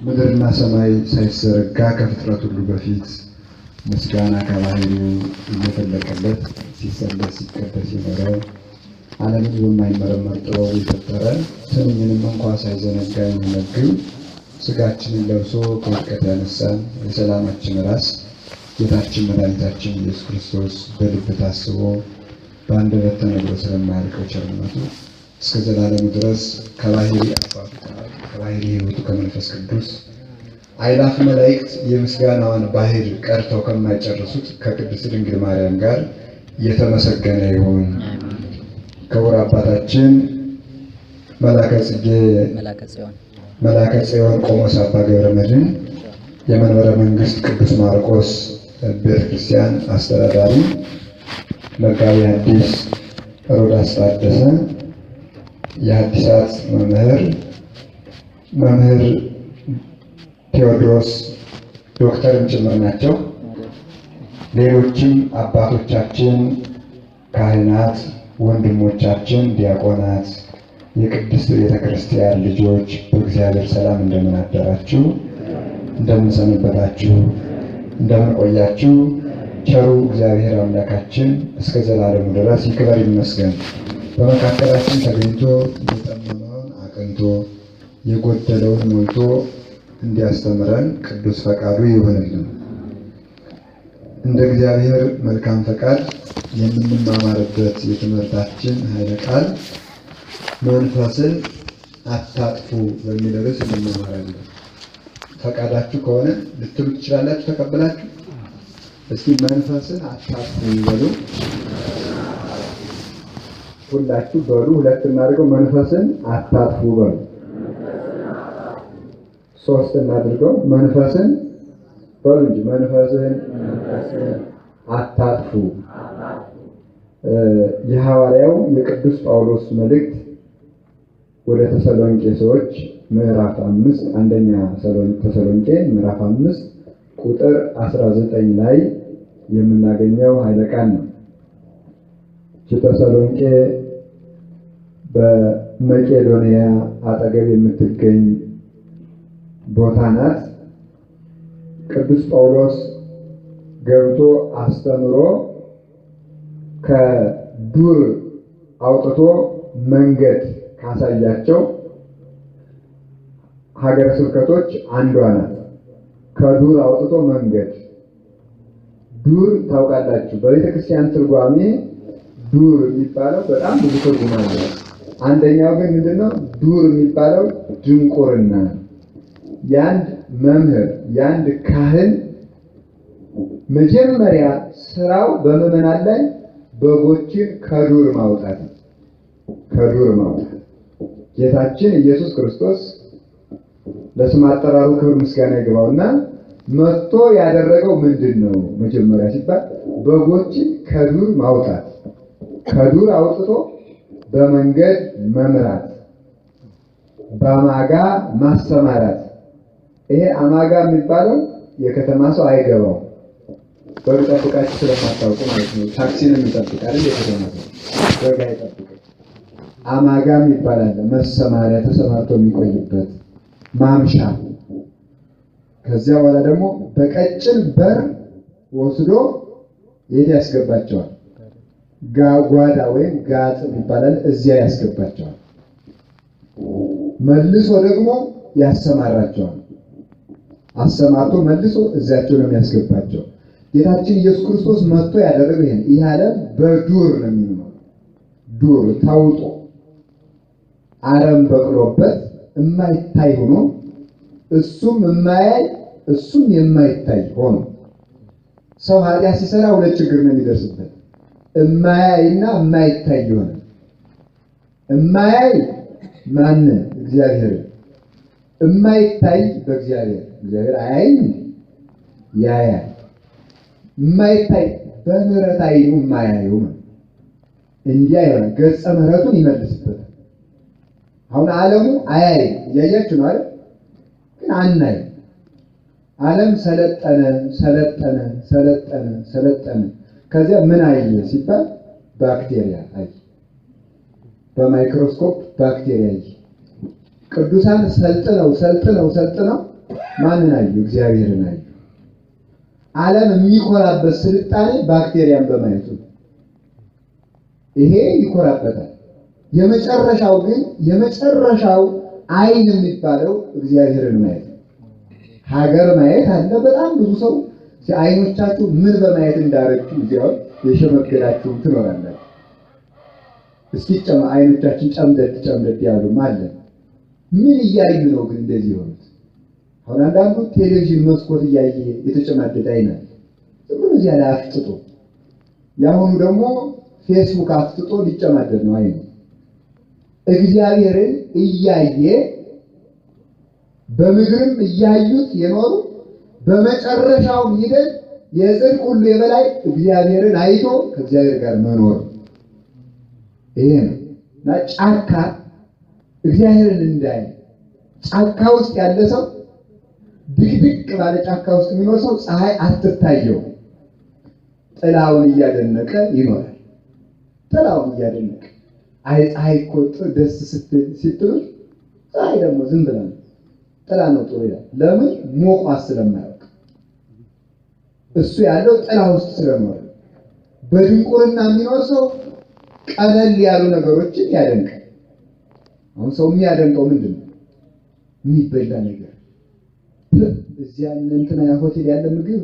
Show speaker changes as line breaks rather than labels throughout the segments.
ምድርና ሰማይ ሳይዘረጋ ከፍጥረት ሁሉ በፊት ምስጋና ከባህሪው እየፈለቀለት ሲሰለስ ሲቀደስ የኖረ ዓለምን በማይመረመር ጥበቡ የፈጠረ ስንኝንም እንኳ ሳይዘነጋ የሚመግብ ስጋችንን ለብሶ ከውድቀት ያነሳን የሰላማችን ራስ ጌታችን መድኃኒታችን ኢየሱስ ክርስቶስ በልብ ታስቦ በአንደበት ተነግሮ ስለማያልቀው ቸርነቱ እስከ ዘላለሙ ድረስ ከባህሪ አባቱ ከባህሪ ሕይወቱ ከመንፈስ ቅዱስ አእላፍ መላእክት የምስጋናዋን ባህር ቀርተው ከማይጨርሱት ከቅድስት ድንግል ማርያም ጋር የተመሰገነ ይሁን። ክቡር አባታችን መላከ ጽዮን ቆሞስ አባ ገብረ መድኅን የመንበረ መንግስት ቅዱስ ማርቆስ ቤተክርስቲያን አስተዳዳሪ፣ መጋቤ ሐዲስ ሮዳስ ታደሰ የሐዲሳት መምህር ቴዎድሮስ ዶክተርም ጭምር ናቸው። ሌሎችም አባቶቻችን ካህናት፣ ወንድሞቻችን ዲያቆናት፣ የቅድስት ቤተክርስቲያን ልጆች በእግዚአብሔር ሰላም እንደምን አደራችሁ? እንደምን ሰነበታችሁ? እንደምን ቆያችሁ? ቸሩ እግዚአብሔር አምላካችን እስከ ዘላለሙ ድረስ ይክበር ይመስገን። በመካከላችን ተገኝቶ የጠመመውን አቅንቶ የጎደለውን ሞልቶ እንዲያስተምረን ቅዱስ ፈቃዱ ይሁንልን። እንደ እግዚአብሔር መልካም ፈቃድ የምንማማርበት የትምህርታችን ኃይለ ቃል መንፈስን አታጥፉ በሚል ርዕስ እንማማራለን። ፈቃዳችሁ ከሆነ ልትሉ ትችላላችሁ። ተቀበላችሁ? እስኪ መንፈስን አታጥፉ ይበሉ። ሁላችሁ በሉ። ሁለት እናድርገው። መንፈስን አታጥፉ በሉ። ሶስት እናድርገው። መንፈስን በሉ እንጂ መንፈስን አታጥፉ። የሐዋርያው የቅዱስ ጳውሎስ መልእክት ወደ ተሰሎንቄ ሰዎች ምዕራፍ 5 አንደኛ ተሰሎንቄ ምዕራፍ 5 ቁጥር 19 ላይ የምናገኘው ኃይለ ቃል ነው። ተሰሎንቄ በመቄዶንያ አጠገብ የምትገኝ ቦታ ናት። ቅዱስ ጳውሎስ ገብቶ አስተምሮ ከዱር አውጥቶ መንገድ ካሳያቸው ሀገረ ስብከቶች አንዷ ናት። ከዱር አውጥቶ መንገድ። ዱር ታውቃላችሁ፣ በቤተ ክርስቲያን ትርጓሜ ዱር የሚባለው በጣም ብዙ ትርጉም አለው። አንደኛው ግን ምንድነው? ዱር የሚባለው ድንቁርና። የአንድ መምህር የአንድ ካህን መጀመሪያ ስራው በምዕመናን ላይ በጎችን ከዱር ማውጣት። ጌታችን ኢየሱስ ክርስቶስ ለስም አጠራሩ ክብር ምስጋና ይግባውና መጥቶ ያደረገው ምንድነው? መጀመሪያ ሲባል በጎችን ከዱር ማውጣት፣ ከዱር አውጥቶ በመንገድ መምራት፣ በአማጋ ማሰማራት። ይሄ አማጋ የሚባለው የከተማ ሰው አይገባው። በርቀት ስለማታውቁ ማለት ነው። ታክሲንም ይጠብቃል የከተማ ሰው በጋ ይጠብቃል። አማጋም ይባላል መሰማሪያ፣ ተሰማርቶ የሚቆይበት ማምሻ። ከዚያ በኋላ ደግሞ በቀጭን በር ወስዶ የት ያስገባቸዋል? ጓዳ ወይም ጋጥ ይባላል። እዚያ ያስገባቸዋል። መልሶ ደግሞ ያሰማራቸዋል። አሰማርቶ መልሶ እዚያቸው ነው የሚያስገባቸው። ጌታችን ኢየሱስ ክርስቶስ መጥቶ ያደረገው ይሄን። ይህ ዓለም በዱር ነው የሚኖረው። ዱር ታውጦ አረም በቅሎበት የማይታይ ሆኖ፣ እሱም የማያይ እሱም የማይታይ ሆኖ ሰው ኃጢአት ሲሰራ ሁለት ችግር ነው የሚደርስበት። እማያይና እማይታይ ይሆናል። እማያይ ማንን? እግዚአብሔር። እማይታይ እግዚአብሔር አያይም፣ ያያል። እማይታይ በምህረት አይኑ የማያየው ነው። እንዲያ ይሆናል። ገጸ ምህረቱን ይመልስበታል። አሁን ዓለሙ አያይም፣ እያያችሁ ነው አይደል? ግን አናይም። ዓለም ሰለጠነ። ከዚያ ምን አየ ሲባል ባክቴሪያ አየ። በማይክሮስኮፕ ባክቴሪያ አየ። ቅዱሳን ሰልጥነው ማንን አዩ? እግዚአብሔርን አዩ። ዓለም የሚኮራበት ስልጣኔ ባክቴሪያን በማየቱ ይሄ ይኮራበታል። የመጨረሻው አይን የሚባለው እግዚአብሔርን ማየት። ሀገር ማየት አለ። በጣም ብዙ ሰው አይኖቻችሁ ምን በማየት እንዳረጁ እዚያው የሸመገላችሁ ትኖራላችሁ። እስኪ አይኖቻችን ጨምደድ ያሉ ማለት ምን እያዩ ነው ግን እንደዚህ ሆኑት? አሁን አንዳንዱ ቴሌቪዥን መስኮት እያየ የተጨማደደ አይናል ዝም ብሎ እዚያ ላይ አፍጥጦ፣ ያሁኑ ደግሞ ፌስቡክ አፍጥጦ ሊጨማደድ ነው አይኑ። እግዚአብሔርን እያየ በምድርም እያዩት የኖሩ በመጨረሻው ሂደት የጽድቅ ሁሉ የበላይ እግዚአብሔርን አይቶ ከእግዚአብሔር ጋር መኖር ይሄ ነው። እና ጫካ እግዚአብሔርን እንዳይ ጫካ ውስጥ ያለ ሰው ድቅድቅ ባለ ጫካ ውስጥ የሚኖር ሰው ፀሐይ አትታየው፣ ጥላውን እያደነቀ ይኖራል። ጥላውን እያደነቀ ፀሐይ እኮ ደስ ስትል ፀሐይ ደግሞ ዝም ብላ ጥላ ነው ጥሩ ይላል። ለምን? ሞቋት ስለማያውቅ እሱ ያለው ጥላ ውስጥ ስለኖረ። በድንቁርና የሚኖር ሰው ቀለል ያሉ ነገሮችን ያደንቃል። አሁን ሰው የሚያደንቀው ምንድን ነው? የሚበላ ነገር እዚያ እንትና ሆቴል ያለ ምግብ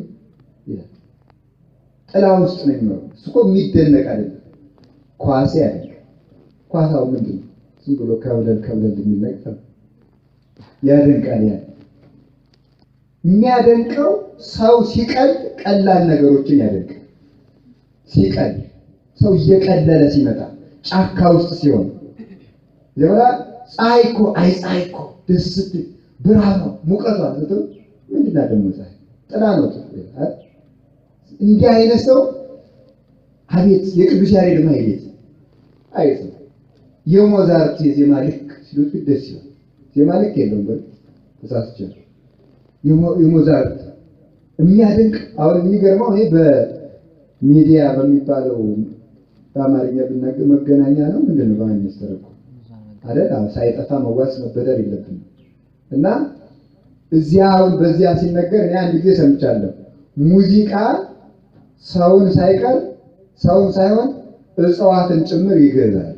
ይላል። ጥላ ውስጥ ነው የሚኖረው። እሱ እኮ የሚደነቅ አይደለም። ኳስ ያደንቃል። ኳሳው ምንድን ነው? ዝም ብሎ ከብለል የሚነቀር ያደንቃል። የሚያደንቀው ሰው ሲቀልድ ቀላል ነገሮችን ያደንቃል። ሲቀልድ ሰው እየቀለለ ሲመጣ ጫካ ውስጥ ሲሆን ዘላ ፀሐይ እኮ ደስ ስትል ብርሃኗ ሙቀቷ ስትል ምንድን ነው ደግሞ ፀሐይ ጥላ ነው። እንዲህ አይነት ሰው አቤት የቅዱስ ያሬድ ማይሌት አይቶ የሞዛርት የዜማ ልክ ሲሉት ደስ ይላል። ዜማ ልክ የለውም ተሳስቼ የሞዛርት የሚያደንቅ አሁን የሚገርመው እኔ በሚዲያ በሚባለው በአማርኛ ብናገር መገናኛ ነው ምንድን ነው በአማርኛ ተረኩ አይደል? ሳይጠፋ መዋስ መበደር የለብንም እና እዚያው በዚያ ሲነገር እኔ አንድ ጊዜ ሰምቻለሁ። ሙዚቃ ሰውን ሳይሆን እጽዋትን ጭምር ይገዛል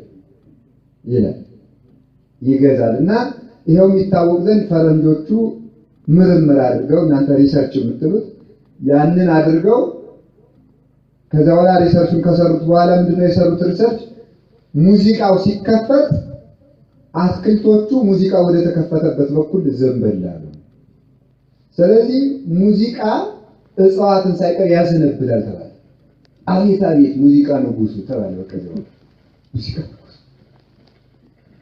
ይላል። እና ይሄው የሚታወቅ ዘንድ ፈረንጆቹ ምርምር አድርገው እናንተ ሪሰርች የምትሉት ያንን አድርገው ከዛ በኋላ ሪሰርቹን ከሰሩት በኋላ ምንድነው የሰሩት ሪሰርች? ሙዚቃው ሲከፈት አትክልቶቹ ሙዚቃው ወደ ተከፈተበት በኩል ዘንበላሉ። ስለዚህ ሙዚቃ እጽዋትን ሳይቀር ያስነብላል ተባለ። አቤት ሙዚቃ ንጉሱ ተባለ። በከዚያው ሙዚቃ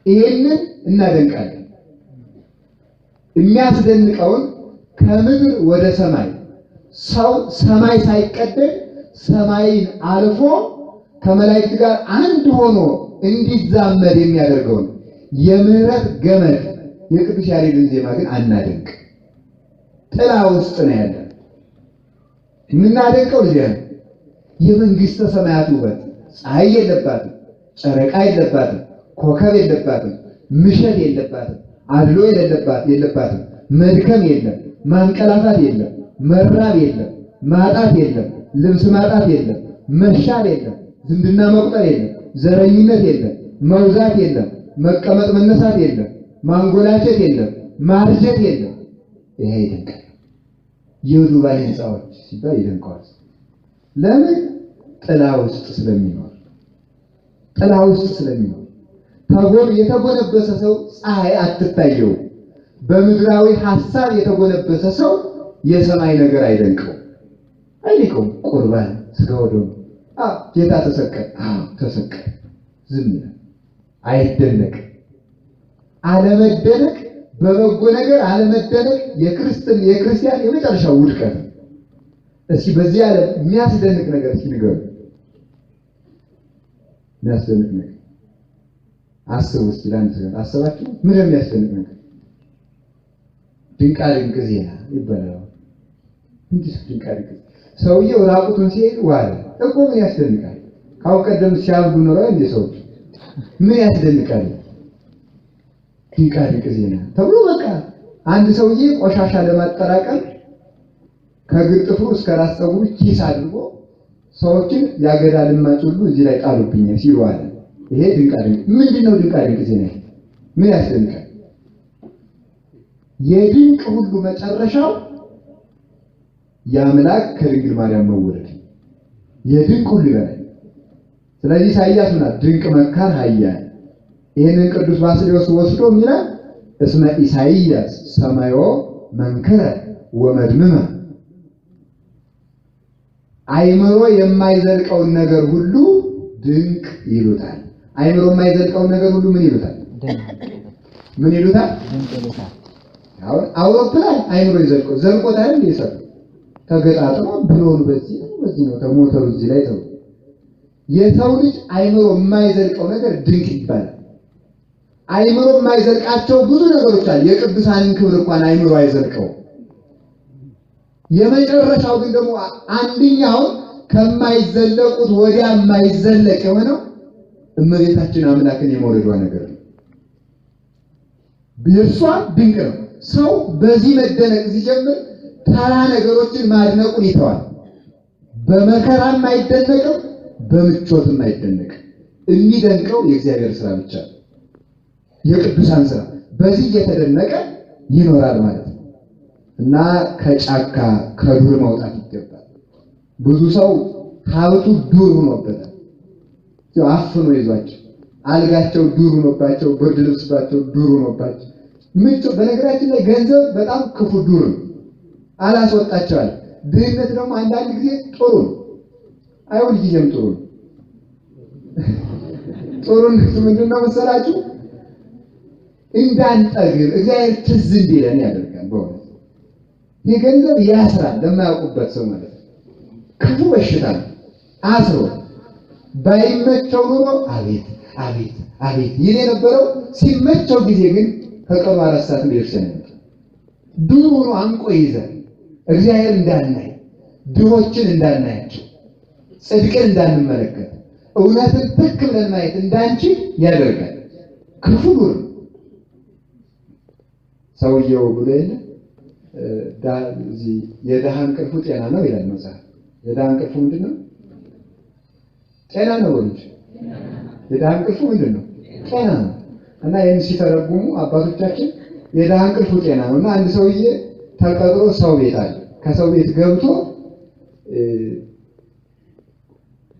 ይሄንን እናደንቃለን። የሚያስደንቀውን ከምድር ወደ ሰማይ ሰው ሰማይ ሳይቀደም ሰማይን አልፎ ከመላእክት ጋር አንድ ሆኖ እንዲዛመድ የሚያደርገውን የምህረት ገመድ የቅዱስ ያሬድን ዜማ ግን አናደንቅ። ጥላ ውስጥ ነው ያለ። የምናደንቀው ልጅ የመንግስተ ሰማያት ውበት ፀሐይ የለባትም፣ ጨረቃ የለባትም፣ ኮከብ የለባትም፣ ምሸት የለባትም፣ አድሎ የለባትም፣ መድከም የለም፣ ማንቀላፋት የለም፣ መራብ የለም፣ ማጣት የለም፣ ልብስ ማጣት የለም፣ መሻር የለም፣ ዝምድና መቁጠር የለም፣ ዘረኝነት የለም፣ መውዛት የለም፣ መቀመጥ መነሳት የለም፣ ማንጎላቸት የለም፣ ማርጀት የለም። ይሄ ይደንቃል። የዱባይ ህንፃዎች ሲባል ይደንቀዋል። ለምን? ጥላ ውስጥ ስለሚኖር የተጎነበሰ ሰው ፀሐይ አትታየው። በምድራዊ ሐሳብ የተጎነበሰ ሰው የሰማይ ነገር አይልቀውም። ቁርባን ስጋው ደግሞ ጌታ ተሰቀለ፣ ተሰቀለ። ዝም ይላል፣ አይደነቅ። አለመደነቅ በበጎ ነገር አለመደነቅ የክርስቲያን የመጨረሻው ውድቀት ነው። እስኪ በዚህ ዓለም የሚያስደንቅ ነገር እስኪ ንገሩ። የሚያስደንቅ ነገር አስቡ እስኪ። ለአንድ ሰው አሰባችሁ? ምን የሚያስደንቅ ነገር? ድንቃ ድንቅ ዜና ይባላል። እንዲህ ድንቃ ድንቅ ሰውየው ራቁቱን ሲሄድ ዋለ እኮ ምን ያስደንቃል? ካው ቀደም ሲያብዱ ነው እንዴ ሰዎች? ምን ያስደንቃል? ድንቃ ድንቅ ዜና ተብሎ በቃ አንድ ሰውዬ ቆሻሻ ለማጠራቀም ከእግር ጥፍሩ እስከ ራስ ፀጉሩ ኪስ አድርጎ ሰዎችን ያገዳ ልማጭ ሁሉ እዚህ ላይ ጣሉብኝ ሲሉ አለ። ይሄ ድንቃ ድንቅ ምንድነው? ድንቃ ድንቅ ዜና ምን ያስደንቃል? የድንቅ ሁሉ መጨረሻው የአምላክ ከድንግል ማርያም መወለድ የድንቅ ሁሉ ይበላል። ስለዚህ ኢሳይያስ ምና ድንቅ መካር ኃያል ይሄንን ቅዱስ ባስልዮስ ወስዶ ሚና እስመ ኢሳይያስ ሰማዮ መንከረ ወመድምመ አይምሮ የማይዘልቀውን ነገር ሁሉ ድንቅ ይሉታል። አይምሮ የማይዘልቀውን ነገር ሁሉ ምን ይሉታል? ምን ይሉታል? አሁን አውሮፕላን አይምሮ ይዘልቀው ዘልቆታል እንዴ? ሰው ተገጣጥሞ ብሎን በዚህ ነው ተሞተሩ እዚህ ላይ ተው። የሰው ልጅ አይምሮ የማይዘልቀው ነገር ድንቅ ይባላል። አይምሮ የማይዘልቃቸው ብዙ ነገሮች አሉ። የቅዱሳንን ክብር እንኳን አይምሮ አይዘልቀው። የመጨረሻው ግን ደግሞ አንደኛው ከማይዘለቁት ወዲያ የማይዘለቅ የሆነው እመቤታችን አምላክን የመውለዷ ነገር ነው። በእሷ ድንቅ ነው። ሰው በዚህ መደነቅ ሲጀምር ተራ ነገሮችን ማድነቁን ይተዋል። በመከራም አይደነቅም፣ በምቾትም አይደነቅም። የሚደንቀው የእግዚአብሔር ስራ ብቻ ነው፣ የቅዱሳን ስራ። በዚህ እየተደነቀ ይኖራል ማለት ነው። እና ከጫካ ከዱር መውጣት ይገባል። ብዙ ሰው ሀብቱ ዱር ሆኖበታል። አፍኖ ይዟቸው አልጋቸው ዱር ሆኖባቸው፣ ብርድ ልብስባቸው ዱር ሆኖባቸው በነገራችን ላይ ገንዘብ በጣም ክፉ ዱር ነው፣ አላስወጣቸዋል። ድህነት ደግሞ አንዳንድ ጊዜ ጥሩ ነው፣ አይሁን ጊዜም ጥሩ ነው። ጥሩነቱ ምንድን ነው መሰላችሁ? እንዳንጠግብ እግዚአብሔር ትዝ እንዲለን ያደርጋል። በእውነት ይህ ገንዘብ ያስራል፣ ለማያውቁበት ሰው ማለት ነው። ክፉ በሽታ ነው። አስሮ ባይመቸው ኑሮ አቤት አቤት አቤት ይል የነበረው ሲመቸው ጊዜ ግን ከቀኑ 4 ሰዓት ሊደርሰን ዱር ሆኖ አንቆ ይዘን እግዚአብሔር እንዳናይ፣ ድሆችን እንዳናያቸው፣ ጽድቅን እንዳንመለከት፣ እውነትን ትክ ብለን ማየት እንዳንችል ያደርጋል። ክፉ ዱር ሰውየው ብሎ የለ የድሃ እንቅልፉ ጤና ነው ይላል መጽሐፍ። የድሃ እንቅልፉ ምንድን ነው? ጤና ነው ወንድ። የድሃ እንቅልፉ ምንድን ነው? ጤና ነው። እና ይህን ሲተረጉሙ አባቶቻችን የድሃ እንቅልፉ ጤና ነው። እና አንድ ሰውዬ ተቀጥሮ ሰው ቤት አለ። ከሰው ቤት ገብቶ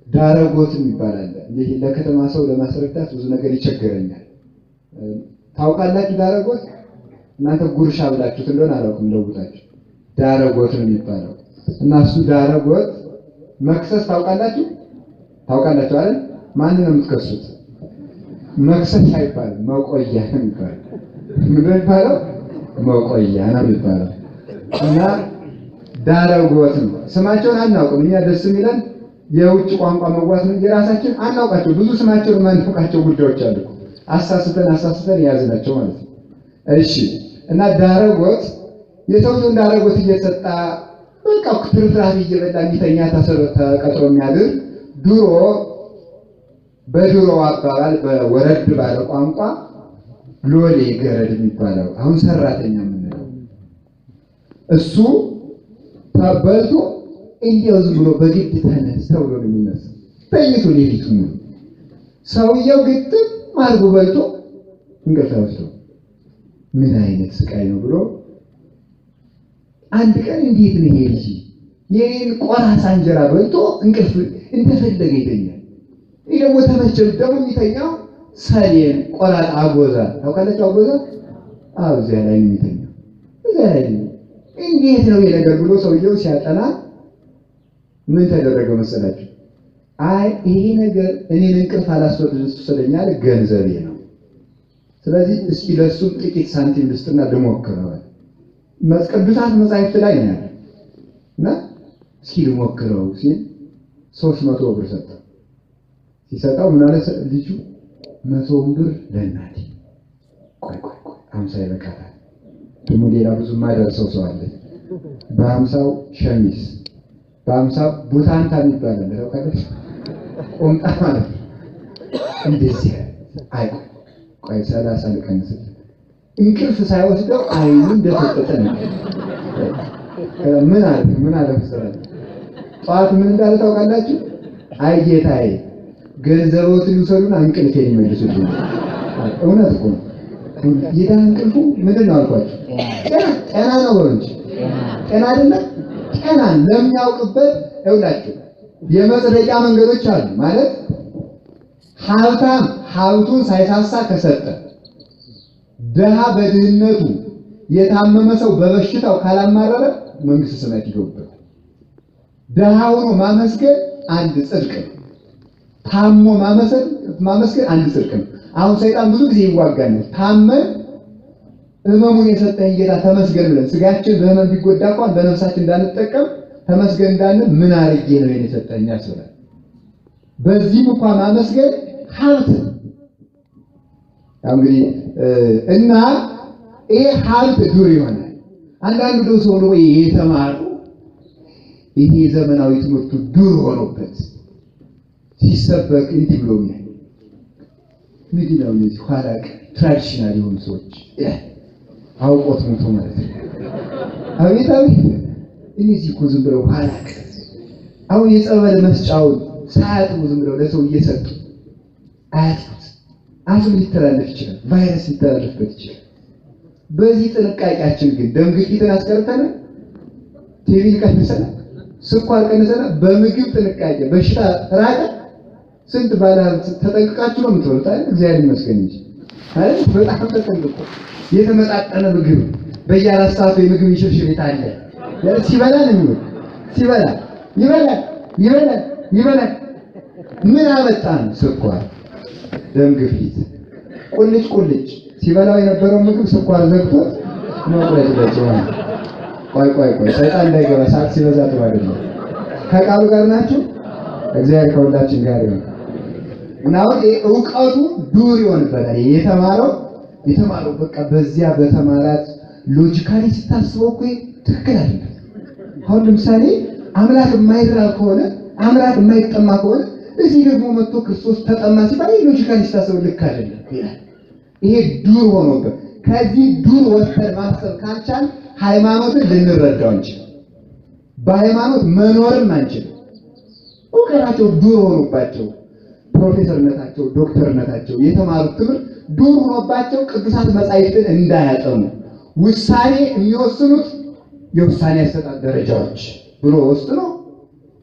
ዳረጎት ይባላል። ይሄ ለከተማ ሰው ለማስረዳት ብዙ ነገር ይቸገረኛል። ታውቃላችሁ ዳረጎት? እናንተ ጉርሻ ብላችሁት እንደሆነ አላውቅም። ለውጣችሁ ዳረጎት ነው የሚባለው። እና እሱ ዳረጎት መክሰስ ታውቃላችሁ? ታውቃላችሁ አይደል? ማንን ነው የምትከሱት? መክሰስ አይባልም፣ መቆያ ነው የሚባለው። ምንድን ነው የሚባለው? መቆያ ነው የሚባለው። እና ዳረጎት ነው። ስማቸውን አናውቅም እኛ። ደስ የሚለን የውጭ ቋንቋ መጓዝ ነው። የራሳችን አናውቃቸው። ብዙ ስማቸውን የማናውቃቸው ጉዳዮች አሉ። አሳስተን የያዝናቸው ማለት ነው። እሺ። እና ዳረጎት የሰውየውን ዳረጎት እየሰጣ በቃ ትርፍራፊ እየበላ የሚተኛ ተቀጥሮ የሚያድር ድሮ በድሮ አባባል በወረድ ባለ ቋንቋ ሎሌ ገረድ የሚባለው አሁን ሰራተኛ የምንለው እሱ ተበልቶ እንዲያው ዝም ብሎ በግድ ተነስ ተብሎ ነው የሚነሳው። ተኝቶ ሌሊቱ ሙሉ ሰውየው ግጥም አድርጎ በልቶ እንቅልፍ ወስዶ ምን አይነት ስቃይ ነው ብሎ አንድ ቀን እንዴት ነው ይሄ ልጅ የኔን ቆራሳ እንጀራ በልቶ እንቅልፍ እንደፈለገ ይተኛል። ይሄ ደግሞ ተመቸል። ደግሞ የሚተኛው ሰሌን ቆራጣ አጎዛ ታውቃላችሁ? አጎዛ እዚያ ላይ ነው የሚተኛው። እዚያ ላይ እንዴት ነው ይሄ ነገር ብሎ ሰውየው ሲያጠና ምን ተደረገ መሰላችሁ? አይ ይሄ ነገር እኔን እንቅልፍ አላስወሰደኝ አለ፣ ገንዘቤ ነው። ስለዚህ እስኪ ለሱም ጥቂት ሳንቲም ልስጥና ልሞክረው። ቅዱሳት መጻሕፍት ላይ ነው ያለው እና እስኪ ልሞክረው ሲል 300 ብር ሰጠው። ሲሰጠው ምን አለ ልጁ? 100 ብር ለእናቴ። ቆይ 50 ይበቃታል። ደግሞ ሌላ ብዙ የማይደርሰው ሰው አለ። በ50 ሸሚዝ፣ በ50 ቡታንታ የሚባል አለ ታውቃለች? ቆምጣ ማለት እንደዚህ አይ ቆይ 30 ልቀንስ። እንቅልፍ ሳይወስደው አይኑ እንደተጠጠ ነው። ምን አለ መሰለኝ ጠዋት ምን እንዳለ ታውቃላችሁ? አይ ጌታዬ ገንዘቦትን ይውሰዱና እንቅልፌን ይመልሱልኝ። እውነት እኮ ነው። የዳን እንቅልፉ ምንድን ነው አልኳችሁ? ጤና ነው እንጂ ጤና አይደለም። ጤና ለሚያውቅበት ይውላችሁ የመጽደቂያ መንገዶች አሉ። ማለት ሀብታም ሀብቱን ሳይሳሳ ከሰጠ፣ ደሃ በድህነቱ፣ የታመመ ሰው በበሽታው ካላማረረ መንግስተ ሰማያት ይገቡበት። ደሃ ሆኖ ማመስገን አንድ ጽድቅ ነው። ታሞ ማመስገን አንድ ጽድቅ ነው። አሁን ሰይጣን ብዙ ጊዜ ይዋጋናል። ታመን ህመሙን የሰጠኝ ጌታ ተመስገን ብለን ስጋችን በህመም ቢጎዳ እንኳን በነፍሳችን እንዳንጠቀም ተመስገን እንዳንል ምን አርጌ ነው የሰጠኝ ያስብላል። በዚህም እንኳን ማመስገን ሀብት ነው። እንግዲህ እና ይሄ ሀብት ዱር ይሆናል። አንዳንዱ ሰው ነው የተማሩ ይሄ ዘመናዊ ትምህርቱ ዱር ሆኖበት ሲሰበክ እንዲህ ብሎኛል። ምንድን ነው እነዚህ ኋላ ትራዲሽናል የሆኑ ሰዎች አውቆት ሞቶ ማለት ነው። አቤት እነዚህ እኮ ዝም ብለው ኋላ አሁን የጸበል መስጫውን ሳያጥቡ ዝም ብለው ለሰው እየሰጡ አያጥፉት። አስም ሊተላለፍ ይችላል፣ ቫይረስ ሊተላለፍበት ይችላል። በዚህ ጥንቃቄያችን ግን ደም ግፊትን አስቀርተናል፣ ቲቪን ቀንሰናል፣ ስኳር ቀንሰናል። በምግብ ጥንቃቄ በሽታ ራቀ። ስንት ባለሀብት ተጠንቅቃችሁ ነው የምትበሉት አይደል? እግዚአብሔር ይመስገን እንጂ አይደል? በጣም ተጠንቅቁ። የተመጣጠነ ምግብ በየአራት ሰዓቱ የምግብ ሽርሽሪት አለ። ሲበላ ነው የሚውል። ሲበላ ይበላል። ምን አመጣን? ስኳር፣ ደም ግፊት፣ ቁልጭ ሲበላው የነበረው ምግብ ስኳር ዘግቶት መቁረጥ ለጭዋን። ቆይ ሰይጣን እንዳይገባ ሰዓት ሲበዛ ጥሩ አይደለም። ከቃሉ ጋር ናችሁ። እግዚአብሔር ከሁላችን ጋር ይሁን። እና እውቀቱ ዱር ይሆንበታል። የተማረው በቃ በዚያ በተማራት ሎጂካሊ ስታስበው እኮ ትክክል አይደለም። አሁን ለምሳሌ አምላክ የማይራብ ከሆነ አምላክ የማይጠማ ከሆነ እዚህ ደግሞ መጥቶ ክርስቶስ ተጠማ ሲባል ሎጂካሊ ስታስበው ልክ አይደለም ይላል። ይሄ ዱር ሆኖበት ከዚህ ዱር ወጥተን ማሰብ ካልቻል ሃይማኖትን ልንረዳው እንችል፣ በሃይማኖት መኖርም አንችል። እውቀታቸው ዱር ሆኖባቸው ፕሮፌሰርነታቸው፣ ዶክተርነታቸው የተማሩት ትምህርት ዱር ሆኖባቸው ቅዱሳት መጻሕፍትን እንዳያጠኑ ውሳኔ የሚወስኑት የውሳኔ አሰጣጥ ደረጃዎች ብሎ ወስኖ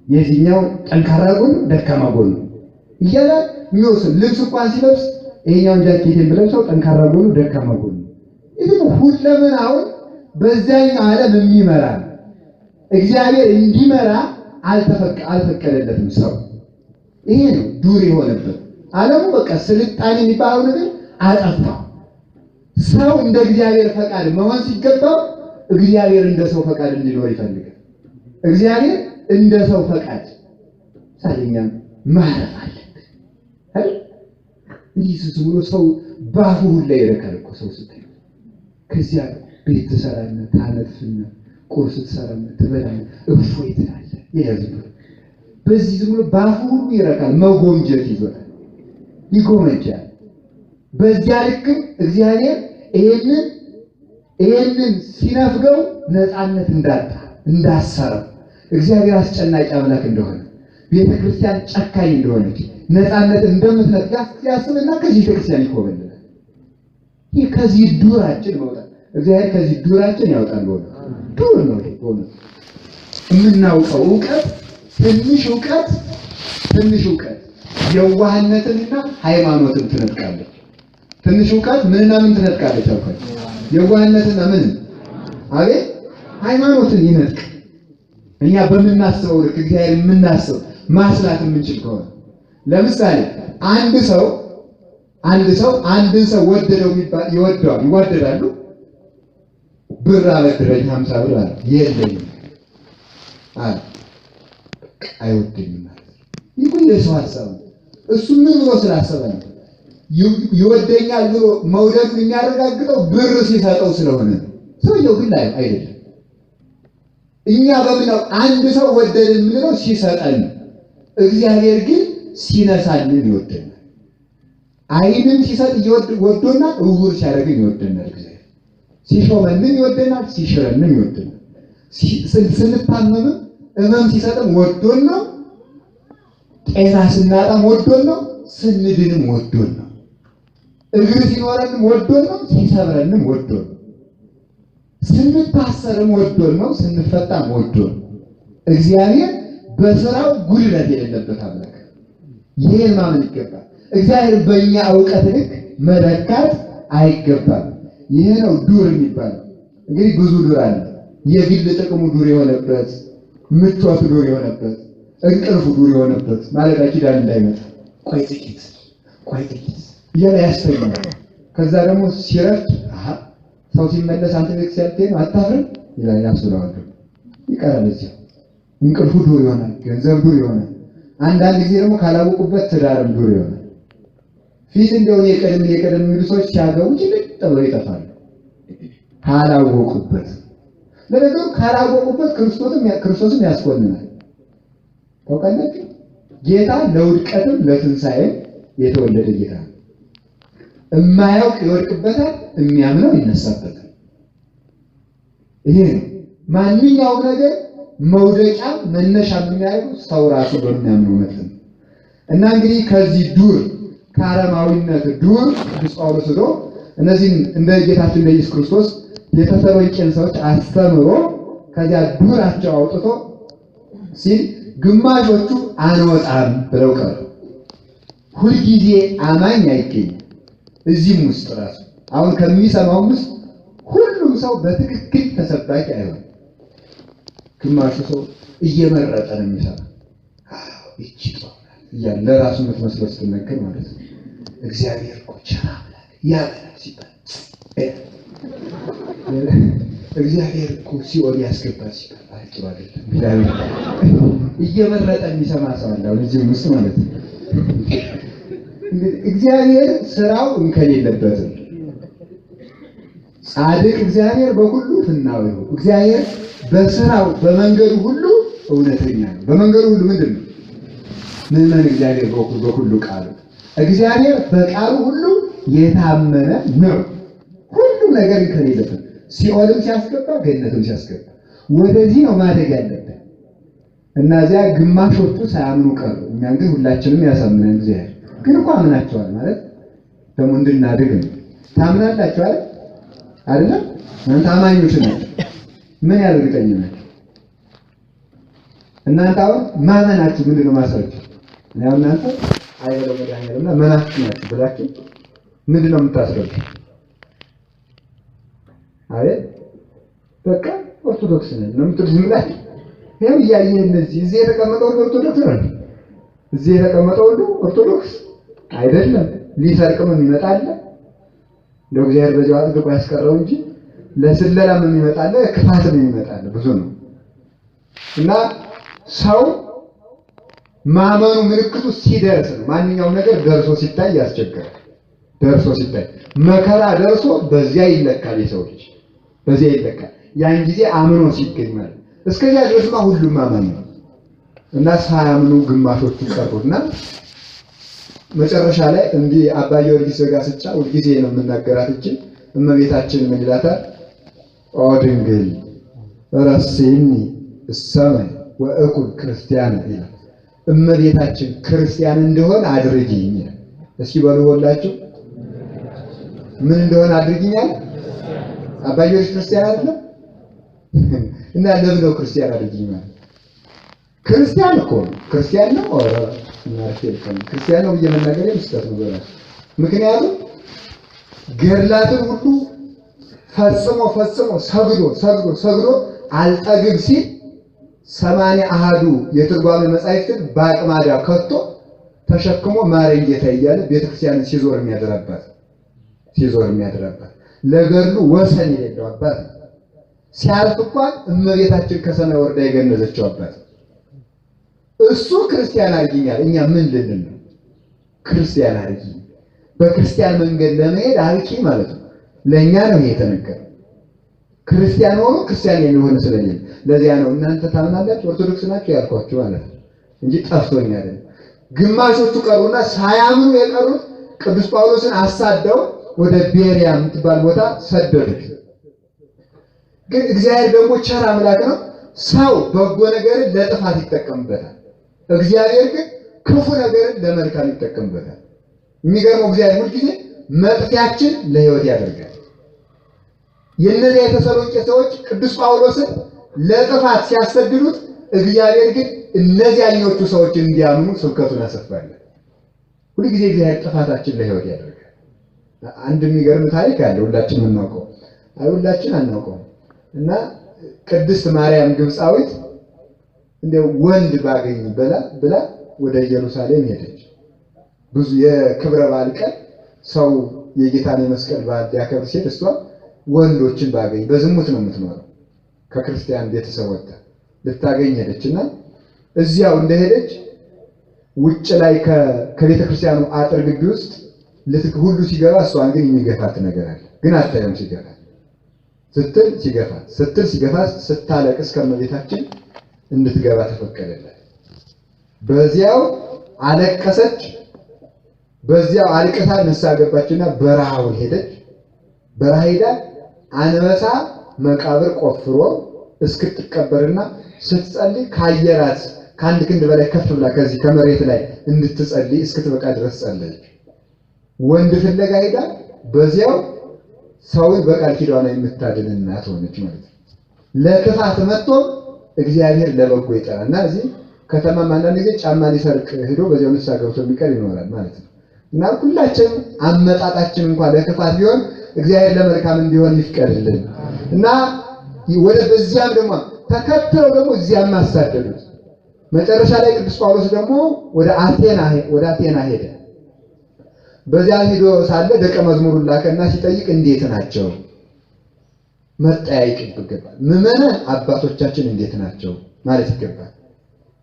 የዚህኛው ጠንካራ ጎን ደካማ ጎን እያለ የሚወስን ልብስ እንኳን ሲለብስ ይሄኛውን ጃኬትን ብለብሰው ጠንካራ ጎኑ ደካማ ጎኑ ይሄ ሁለመናውን በዛኛው ዓለም የሚመራ እግዚአብሔር እንዲመራ አልፈቀደለትም ሰው። ይሄ ነው ዱር የሆነበት ዓለሙ። በቃ ስልጣኔ የሚባለው ነገር አጠፋ። ሰው እንደ እግዚአብሔር ፈቃድ መሆን ሲገባው እግዚአብሔር እንደ ሰው ፈቃድ እንዲኖር ይፈልጋል። እግዚአብሔር እንደ ሰው ፈቃድ ሳለኛም ማረፍ አለበት አይደል? ይህ ዝም ብሎ ሰው ባፉ ሁሉ ይረካል እኮ ሰው ስትል ከዚያ ቤት ትሰራለህ፣ ታነጥፍና ቁርስ ትሰራለህ፣ ትበላለህ፣ እፎይ ትላለህ። ይያዝብ በዚህ ዝም ብሎ ባፉ ሁሉ ይረካል። መጎምጀት ይዞታል፣ ይጎመጃል። በዚያ ልክ እግዚአብሔር ይሄንን ሲነፍገው ነፃነት እንዳሰረው እግዚአብሔር አስጨናቂ አምላክ እንደሆነ ቤተክርስቲያን ጨካኝ እንደሆነች ነፃነት እንደምትነጥቅ ያስብና ከዚህ ቤተክርስቲያን ይኮበልላል። ይህ ከዚህ ዱራችን መውጣት እግዚአብሔር ከዚህ ዱራችን ያውጣል። ዱር ነው ሆነ የምናውቀው እውቀት ትንሽ እውቀት የዋህነትንና ሃይማኖትን ትነጥቃለች። ትንሽ እውቀት ምንና ምን ትነጥቃለች? አልኳት የዋህነትና ምን አቤት ሃይማኖትን ይነጥቅ። እኛ በምናስበው ልክ እግዚአብሔር የምናስብ ማስላት የምንችል ከሆነ ለምሳሌ አንድ ሰው አንድን ሰው ወደደው የሚባል ይወደዳሉ። ብር አበድረኝ 50 ብር አለ የለኝም አለ አይወደኝም ማለት ነው። ይሁን የሰው ሐሳብ እሱ ምን ብሎ ስላሰበ ነው ይወደኛል ብሎ መውደድ የሚያረጋግጠው ብር ሲሰጠው ስለሆነ ሰውየው ግን አይደለም። እኛ በምናው አንድ ሰው ወደደን የምንለው ሲሰጠን፣ እግዚአብሔር ግን ሲነሳልን ይወደናል። ዓይንን ሲሰጥ ወዶናል፣ እውር ሲያደርግን ይወደናል። እግዚአብሔር ሲሾመንም ይወደናል፣ ሲሽረንም ይወደናል። ስንታመም እመም ሲሰጥም ወዶን ነው። ጤና ስናጣም ወዶን ነው። ስንድንም ወዶን ነው። እግር ሲኖረንም ወዶን ነው። ሲሰብረንም ወዶን ነው። ስንታሰርም ወዶን ነው። ስንፈታም ወዶን ነው። እግዚአብሔር በስራው ጉድለት የሌለበት አምላክ። ይሄን ማመን ይገባል። እግዚአብሔር በእኛ ዕውቀት ልክ መለካት አይገባም። ይሄ ነው ዱር የሚባለው። እንግዲህ ብዙ ዱር አለ። የግል ጥቅሙ ዱር የሆነበት፣ ምቾቱ ዱር የሆነበት፣ እንቅልፉ ዱር የሆነበት ማለት ኪዳን እንዳይመጣ ቆይ ጥቂት እያለ ያስተኛል። ከዛ ደግሞ ሲረፍት ሰው ሲመለስ አንተ ቤተክርስቲያን አታፍርም ይላል፣ ያስብለዋል። ይቀራል እዚያ እንቅልፉ ዱር ይሆናል፣ ገንዘብ ዱር ይሆናል። አንዳንድ ጊዜ ደግሞ ካላወቁበት ትዳርም ዱር ይሆናል። ፊት እንደሆነ የቀደም የሚሉ ሰዎች ሲያገቡ ጭልጥ ብለው ይጠፋሉ ካላወቁበት። ለነገሩ ካላወቁበት ክርስቶስም ያስኮንናል። ታውቃላችሁ ጌታ ለውድቀትም ለትንሣኤም የተወለደ ጌታ ነው። የማያውቅ ይወድቅበታል፣ የሚያምነው ይነሳበታል። ይሄ ነው ማንኛውም ነገር መውደቂያ መነሻ የሚያደርጉ ሰው ራሱ በሚያምነው እውነት ነው። እና እንግዲህ ከዚህ ዱር ከአረማዊነት ዱር ቅዱስ ጳውሎስ ሄዶ እነዚህን እንደ ጌታችን እንደ ኢየሱስ ክርስቶስ የተሰሎንቄን ሰዎች አስተምሮ ከዚያ ዱራቸው አውጥቶ ሲል ግማሾቹ አንወጣም ብለው ቀሩ። ሁልጊዜ አማኝ አይገኝም። እዚህም ውስጥ ራሱ አሁን ከሚሰማው ውስጥ ሁሉም ሰው በትክክል ተሰባኪ አይሆንም። ግማሹ ሰው እየመረጠ ነው የሚሰማ። እቺ ያ ለራሱ የምትመስለው ስትነገር ማለት ነው። እግዚአብሔር እኮ ቸር አምላክ ያበላል ሲባል እግዚአብሔር እኮ ሲኦል ያስገባል ሲባል ጥሩ አይደለም። እየመረጠ የሚሰማ ሰው አለ እዚህ ውስጥ ማለት ነው። እግዚአብሔር ስራው እንከን የለበትም። ጻድቅ እግዚአብሔር በሁሉ ፍናዊው፣ እግዚአብሔር በስራው በመንገዱ ሁሉ እውነተኛ ነው። በመንገዱ ሁሉ ምንድን ነው? ምዕመን እግዚአብሔር በሁሉ ቃሉ፣ እግዚአብሔር በቃሉ ሁሉ የታመነ ነው። ሁሉም ነገር እንከን የለበትም። ሲኦልም ሲያስገባ ገነትም ሲያስገባ ወደዚህ ነው ማደግ ያለብን። እናዚያ ግማሾቹ ሳያምኑ ቀሩ። እኛን ግን ሁላችንም ያሳምነን እግዚአብሔር። ግን እኮ አምናቸዋል ማለት ደግሞ እንድናድግ ነው። ታምናላችሁ አይደለም? እናንተ አማኞች ናችሁ። ምን ያደርግጠኝ ናችሁ? እናንተ አሁን ማመናችሁ ምንድን ነው ማስረጃ? ያው እናንተ አይደለም መድኃኒዓለምና መናፍቅ ናችሁ ብላችሁ ምንድን ነው የምታስረዱ? አይደል? በቃ ኦርቶዶክስ ነን ነው የምትሉት ብላችሁ ይሄው እያየን እዚህ የተቀመጠው ኦርቶዶክስ ነው። እዚህ የተቀመጠው ሁሉ ኦርቶዶክስ አይደለም። ሊሰርቅም የሚመጣ አለ። ለእግዚአብሔር በዚያው አጥብቆ ያስቀረው እንጂ ለስለላም የሚመጣ አለ፣ ክፋትም የሚመጣ አለ። ብዙ ነው። እና ሰው ማመኑ ምልክቱ ሲደርስ ነው። ማንኛውም ነገር ደርሶ ሲታይ ያስቸግራል። ደርሶ ሲታይ መከራ ደርሶ በዚያ ይለካል። የሰው ልጅ በዚያ ይለካል። ያን ጊዜ አምኖ ሲገኝ ማለት እስከዚያ ድረስማ ሁሉም አማኝ ነው። እና ሳያምኑ ግማሾቹ ቀሩና መጨረሻ ላይ እንዲህ አባ ጊዮርጊስ ዘጋስጫ ሁልጊዜ ነው የምናገራት እንጂ እመቤታችን ምን ይላታል? ኦ ድንግል ረሴኒ እሰማይ ወእኩን ክርስቲያን ይላል። እመቤታችን ክርስቲያን እንደሆነ አድርጊኝ። እስኪ በሉ ሁላችሁ ምን እንደሆነ አድርጊኛል። አባ ጊዮርጊስ ክርስቲያን አይደለም እና ለምን ነው ክርስቲያን አድርጊኝ ማለት? ክርስቲያን እኮ ክርስቲያን ነው። ክርስቲያን ነው እየመናገር መስጠት ነው በራሱ። ምክንያቱም ገድላትን ሁሉ ፈጽሞ ሰግዶ አልጠግብ ሲል 80 አሃዱ የትርጓሜ መጻሕፍትን በአቅማዳ ከቶ ተሸክሞ ማረኝ ጌታ እያለ ቤተክርስቲያንን ሲዞር የሚያድርበት ለገድሉ ወሰን የሌለው አባት ሲያልፍ እንኳን እመቤታችን ከሰማይ ወርዳ የገነዘችው አባት እሱ ክርስቲያን አድርጊኛል። እኛ ምን ልልን ነው? ክርስቲያን አድርጊ በክርስቲያን መንገድ ለመሄድ አርቂ ማለት ነው። ለኛ ነው የተነገረው። ክርስቲያን ሆኖ ክርስቲያን የሚሆን ስለዚህ ለዚያ ነው እናንተ ታምናላችሁ ኦርቶዶክስ ናችሁ ያልኳችሁ ማለት ነው እንጂ ጠፍቶኝ አይደለም። ግማሾቹ ቀሩና ሳያምኑ የቀሩት ቅዱስ ጳውሎስን አሳደው ወደ ቤሪያ የምትባል ቦታ ሰደዱት። ግን እግዚአብሔር ደግሞ ቸር አምላክ ነው። ሰው በጎ ነገርን ለጥፋት ይጠቀምበታል፣ እግዚአብሔር ግን ክፉ ነገርን ለመልካም ይጠቀምበታል። የሚገርመው እግዚአብሔር ሁልጊዜ መጥፊያችን ለሕይወት ያደርጋል። የእነዚያ የተሰሎንቄ ሰዎች ቅዱስ ጳውሎስን ለጥፋት ሲያሰድዱት እግዚአብሔር ግን እነዚያኞቹ ሰዎች እንዲያምኑ ስብከቱን አሰፋለ። ሁልጊዜ እግዚአብሔር ጥፋታችን ለሕይወት ያደርጋል። አንድ የሚገርም ታሪክ አለ ሁላችንም እናውቀው፣ ሁላችን አናውቀው እና ቅድስት ማርያም ግብፃዊት እንደ ወንድ ባገኝ ብላ ወደ ኢየሩሳሌም ሄደች። ብዙ የክብረ በዓል ቀን ሰው የጌታን የመስቀል በዓል ያከብር ሲል እሷ ወንዶችን ባገኝ በዝሙት ነው የምትኖረው ከክርስቲያን ቤተሰብ ወጣ ልታገኝ ሄደችና እዚያው እንደሄደች ውጭ ላይ ከቤተ ክርስቲያኑ አጥር ግቢ ውስጥ ሁሉ ሲገባ እሷን ግን የሚገፋት ነገር አለ። ግን አታየም ሲገፋት ሲገፋት ስታለቅስ ከመቤታችን እንድትገባ ተፈቀደላት። በዚያው አለቀሰች። በዚያው አልቅሳ ንስሐ ገባችና በረሃውን ሄደች። በረሃ ሄዳ አንበሳ መቃብር ቆፍሮ እስክትቀበርና ስትጸልይ ካየራት ከአንድ ክንድ በላይ ከፍ ብላ ከዚህ ከመሬት ላይ እንድትጸልይ እስክትበቃ ድረስ ጸለየች። ወንድ ፍለጋ ሄዳ በዚያው ሰውን በቃል ኪዳኗ የምታድን እናት ሆነች ማለት ነው። ለክፋት መጥቶ እግዚአብሔር ለበጎ ይጠራልና እዚህ ከተማ አንዳንድ ጊዜ ጫማ ሊሰርቅ ሄዶ በዚያው ንስሐ ገብቶ የሚቀር ይኖራል ማለት ነው። እና ሁላችንም አመጣጣችን እንኳን ለክፋት ቢሆን እግዚአብሔር ለመልካም እንዲሆን ይፍቀድልን እና ወደ በዚያም ደግሞ ተከተለው ደግሞ እዚያም አሳደዱት። መጨረሻ ላይ ቅዱስ ጳውሎስ ደግሞ ወደ አቴና ሄደ። በዚያ ሄዶ ሳለ ደቀ መዝሙሩን ላከና ሲጠይቅ እንዴት ናቸው መጠያየቅ ይገባል። ምዕመናን አባቶቻችን እንዴት ናቸው ማለት ይገባል።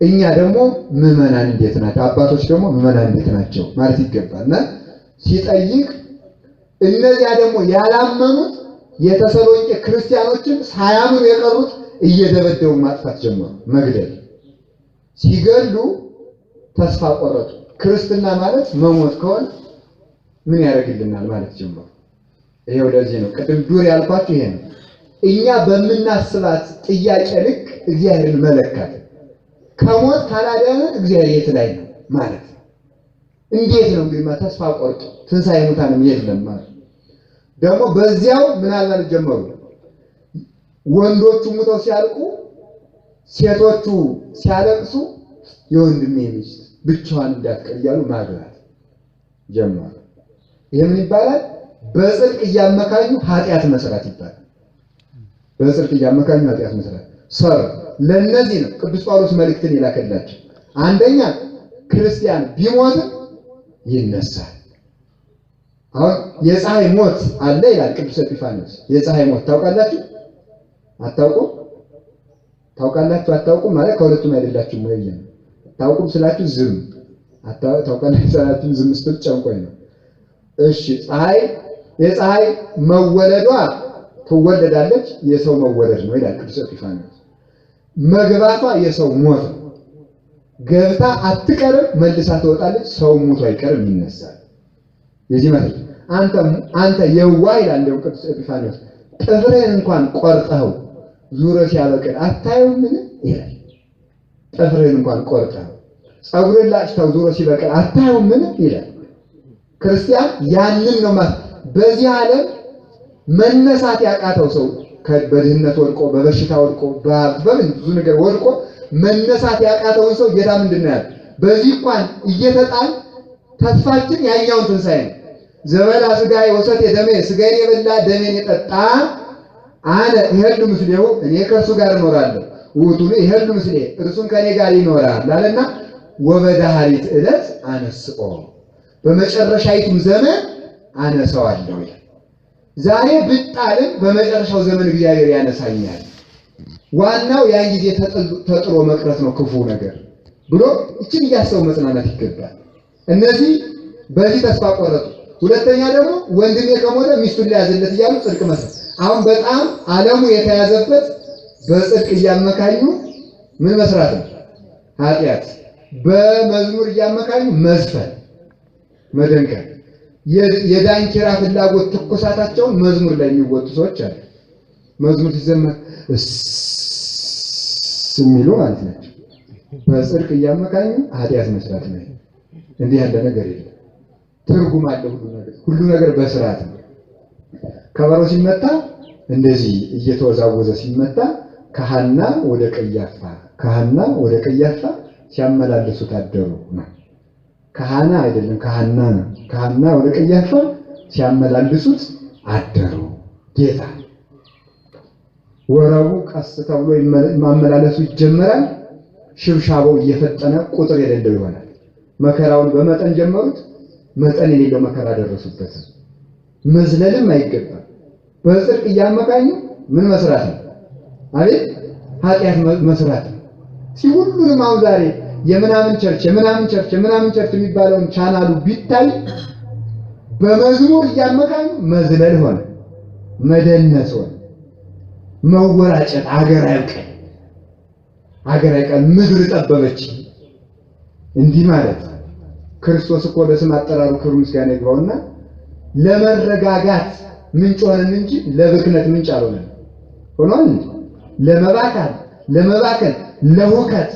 እኛ ደግሞ ምዕመናን እንዴት ናቸው፣ አባቶች ደግሞ ምዕመናን እንዴት ናቸው ማለት ይገባልና ሲጠይቅ እነዚያ ደግሞ ያላመኑት የተሰሎንቄ ክርስቲያኖችን ሳያምኑ የቀሩት እየደበደቡ ማጥፋት ጀመሩ፣ መግደል። ሲገሉ ተስፋ ቆረጡ። ክርስትና ማለት መሞት ከሆነ ምን ያደርግልናል ማለት ጀመሩ። ይሄ ወደዚህ ነው ቅድም ዱር ያልኳችሁ ይሄ ነው። እኛ በምናስባት ጥያቄ ልክ እግዚአብሔርን መለካት። ከሞት ካላዳነ እግዚአብሔር የት ላይ ነው ማለት ነው። እንዴት ነው እንግዲህ ተስፋ ቆርጦ ትንሣኤ ሙታንም የለም ማለት ደግሞ በዚያው ምን አልማለት ጀመሩ። ወንዶቹ ሙተው ሲያልቁ ሴቶቹ ሲያለቅሱ የወንድሜ ሚስት ብቻዋን እንዳትቀር እያሉ ማግባት ጀመሩ። ይሄ ምን ይባላል? በጽድቅ እያመካኙ ኃጢአት መስራት ይባላል። በጽድቅ እያመካኙ ኃጢአት መስራት ሰር ለነዚህ ነው ቅዱስ ጳውሎስ መልእክትን ይላከላቸው። አንደኛ ክርስቲያን ቢሞት ይነሳል። አሁን የፀሐይ ሞት አለ ይላል ቅዱስ ኤጲፋንዮስ። የፀሐይ ሞት ታውቃላችሁ? አታውቁም? ታውቃላችሁ? አታውቁም ማለት ከሁለቱም አይደላችሁም ወይ? ታውቁም ስላችሁ ዝም ታውቃላችሁ ስላችሁ ዝም ስትል ጨንቆኝ ነው። እሺ የፀሐይ መወለዷ ትወለዳለች፣ የሰው መወለድ ነው ይላል ቅዱስ ኤጲፋንዮስ። መግባቷ የሰው ሞት ነው። ገብታ አትቀርም፣ መልሳ ትወጣለች። ሰው ሞቶ አይቀርም፣ ይነሳል። የዚህ ማለት አንተ የዋህ ይላል ቅዱስ ኤጲፋንዮስ፣ ጥፍርህን እንኳን ቆርጠኸው ዙሮ ሲያበቅል አታየውም ምን ይላል። ጥፍርህን እንኳን ቆርጠኸው ጸጉርን ላጭተው ዙሮ ሲበቅል አታየውም ምን ይላል። ክርስቲያን ያንን ነው ማለት በዚህ ዓለም መነሳት ያቃተው ሰው በድህነት ወድቆ በበሽታ ወድቆ በምን ብዙ ነገር ወድቆ መነሳት ያቃተውን ሰው ጌታ ምንድን ነው ያለው? በዚህ እንኳን እየተጣል ተስፋችን ያኛውን ትንሣኤ ነው። ዘበላ ሥጋዬ ወሰቴ ደሜ፣ ሥጋዬን የበላ ደሜን የጠጣ አነ እሄድ ምስሌሁ እኔ ከእርሱ ጋር እኖራለሁ ውእቱ ይሄሉ ምስሌ እርሱም ከኔ ጋር ይኖራል አለና ወበዳህሪት ዕለት አነስኦ በመጨረሻይቱም ዘመን አነሳዋለሁ። ዛሬ ብጣልም በመጨረሻው ዘመን እግዚአብሔር ያነሳኛል። ዋናው ያን ጊዜ ተጥሎ መቅረት ነው ክፉ ነገር ብሎ እችን እያሰቡ መጽናናት ይገባል። እነዚህ በዚህ ተስፋ ቆረጡ። ሁለተኛ ደግሞ ወንድሜ ከሞተ ሚስቱን ሊያዝለት እያሉ ጽድቅ መስራት። አሁን በጣም ዓለሙ የተያዘበት በጽድቅ እያመካኙ ምን መስራት ነው? ኃጢአት። በመዝሙር እያመካኙ መዝፈን፣ መደንቀር። የዳንኪራ ፍላጎት ትኩሳታቸውን መዝሙር ላይ የሚወጡ ሰዎች አሉ። መዝሙር ሲዘመር የሚሉ ማለት ናቸው። በጽድቅ እያመካኙ ኃጢአት መስራት ነው። እንዲህ ያለ ነገር የለም። ትርጉም አለው ሁሉ ነገር በስርዓት ነው። ከበሮ ሲመታ እንደዚህ እየተወዛወዘ ሲመታ ከሐና ወደ ቀያፋ ሲያመላልሱት አደሩ ነው። ከሐና አይደለም ከሐና ነው። ከሐና ወደ ቀያፋ ሲያመላልሱት አደሩ ጌታ። ወረቡ ቀስ ተብሎ ማመላለሱ ይጀመራል። ሽብሻቦው እየፈጠነ ቁጥር የሌለው ይሆናል። መከራውን በመጠን ጀመሩት፣ መጠን የሌለው መከራ ደረሱበት። መዝለልም አይገባም። በጽድቅ እያመካኙ ምን መስራት ነው? አቤት ኃጢአት መስራት ነው። ሁሉንም አሁን ዛሬ የምናምን ቸርች የሚባለውን ቻናሉ ቢታይ በመዝሙር እያመካኙ መዝለል ሆነ፣ መደነስ ሆነ፣ መወራጨት። አገር አይቀር ምድር ጠበበች። እንዲህ ማለት ክርስቶስ እኮ በስም አጠራሩ ክብር ምስጋና ይግባውና ለመረጋጋት ምንጭ ሆነን እንጂ ለብክነት ምንጭ አልሆነም። ሆኗል እንጂ ለመባከን፣ ለሁከት፣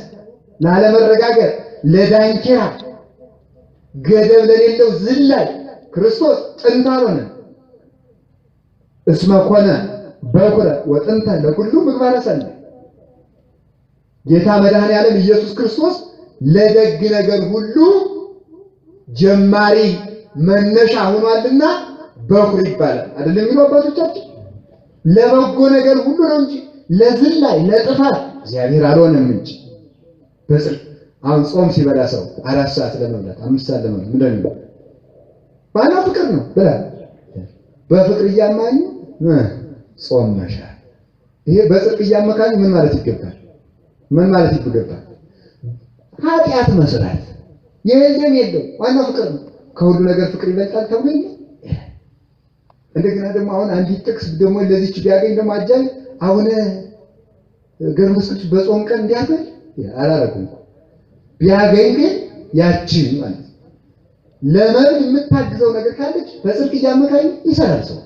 ላለመረጋጋት፣ ለዳንኪራ ገደብ ለሌለው ዝላይ ክርስቶስ ጥንት አልሆነም። እስመ ኮነ በኩረ ወጥንተ ለኩሉ ምግባረ ሰናይ ጌታ መድኃኔዓለም ኢየሱስ ክርስቶስ ለደግ ነገር ሁሉ ጀማሪ መነሻ ሆኗልና በኩር ይባላል አይደለም የሚሉ አባቶቻችን። ለበጎ ነገር ሁሉ ነው እንጂ ለዝላይ ለጥፋት እግዚአብሔር አልሆነም እንጂ። በጽድቅ አሁን ጾም ሲበላ ሰው 4 ሰዓት ለመብላት 5 ሰዓት ለመብላት ምንድን ነው? ባና ፍቅር ነው ብላ በፍቅር እያማኙ ጾም መሻር። ይሄ በጽድቅ እያመካኙ ምን ማለት ይገባል? ኃጢአት መስራት የለም። ዋናው ፍቅር ነው። ከሁሉ ነገር ፍቅር ይበልጣል ተብሎ እንደገና ደግሞ አሁን አንዲት ጥቅስ ደግሞ ለዚህች ቢያገኝ ደግሞ አጃይ አሁን ገርመስኩት በጾም ቀን እንዲያገኝ አላረኩም። ቢያገኝ ግን ያቺ ማለት ለምን የምታግዘው ነገር ካለች በጽድቅ እያመካኝ ይሰራል ሰው፣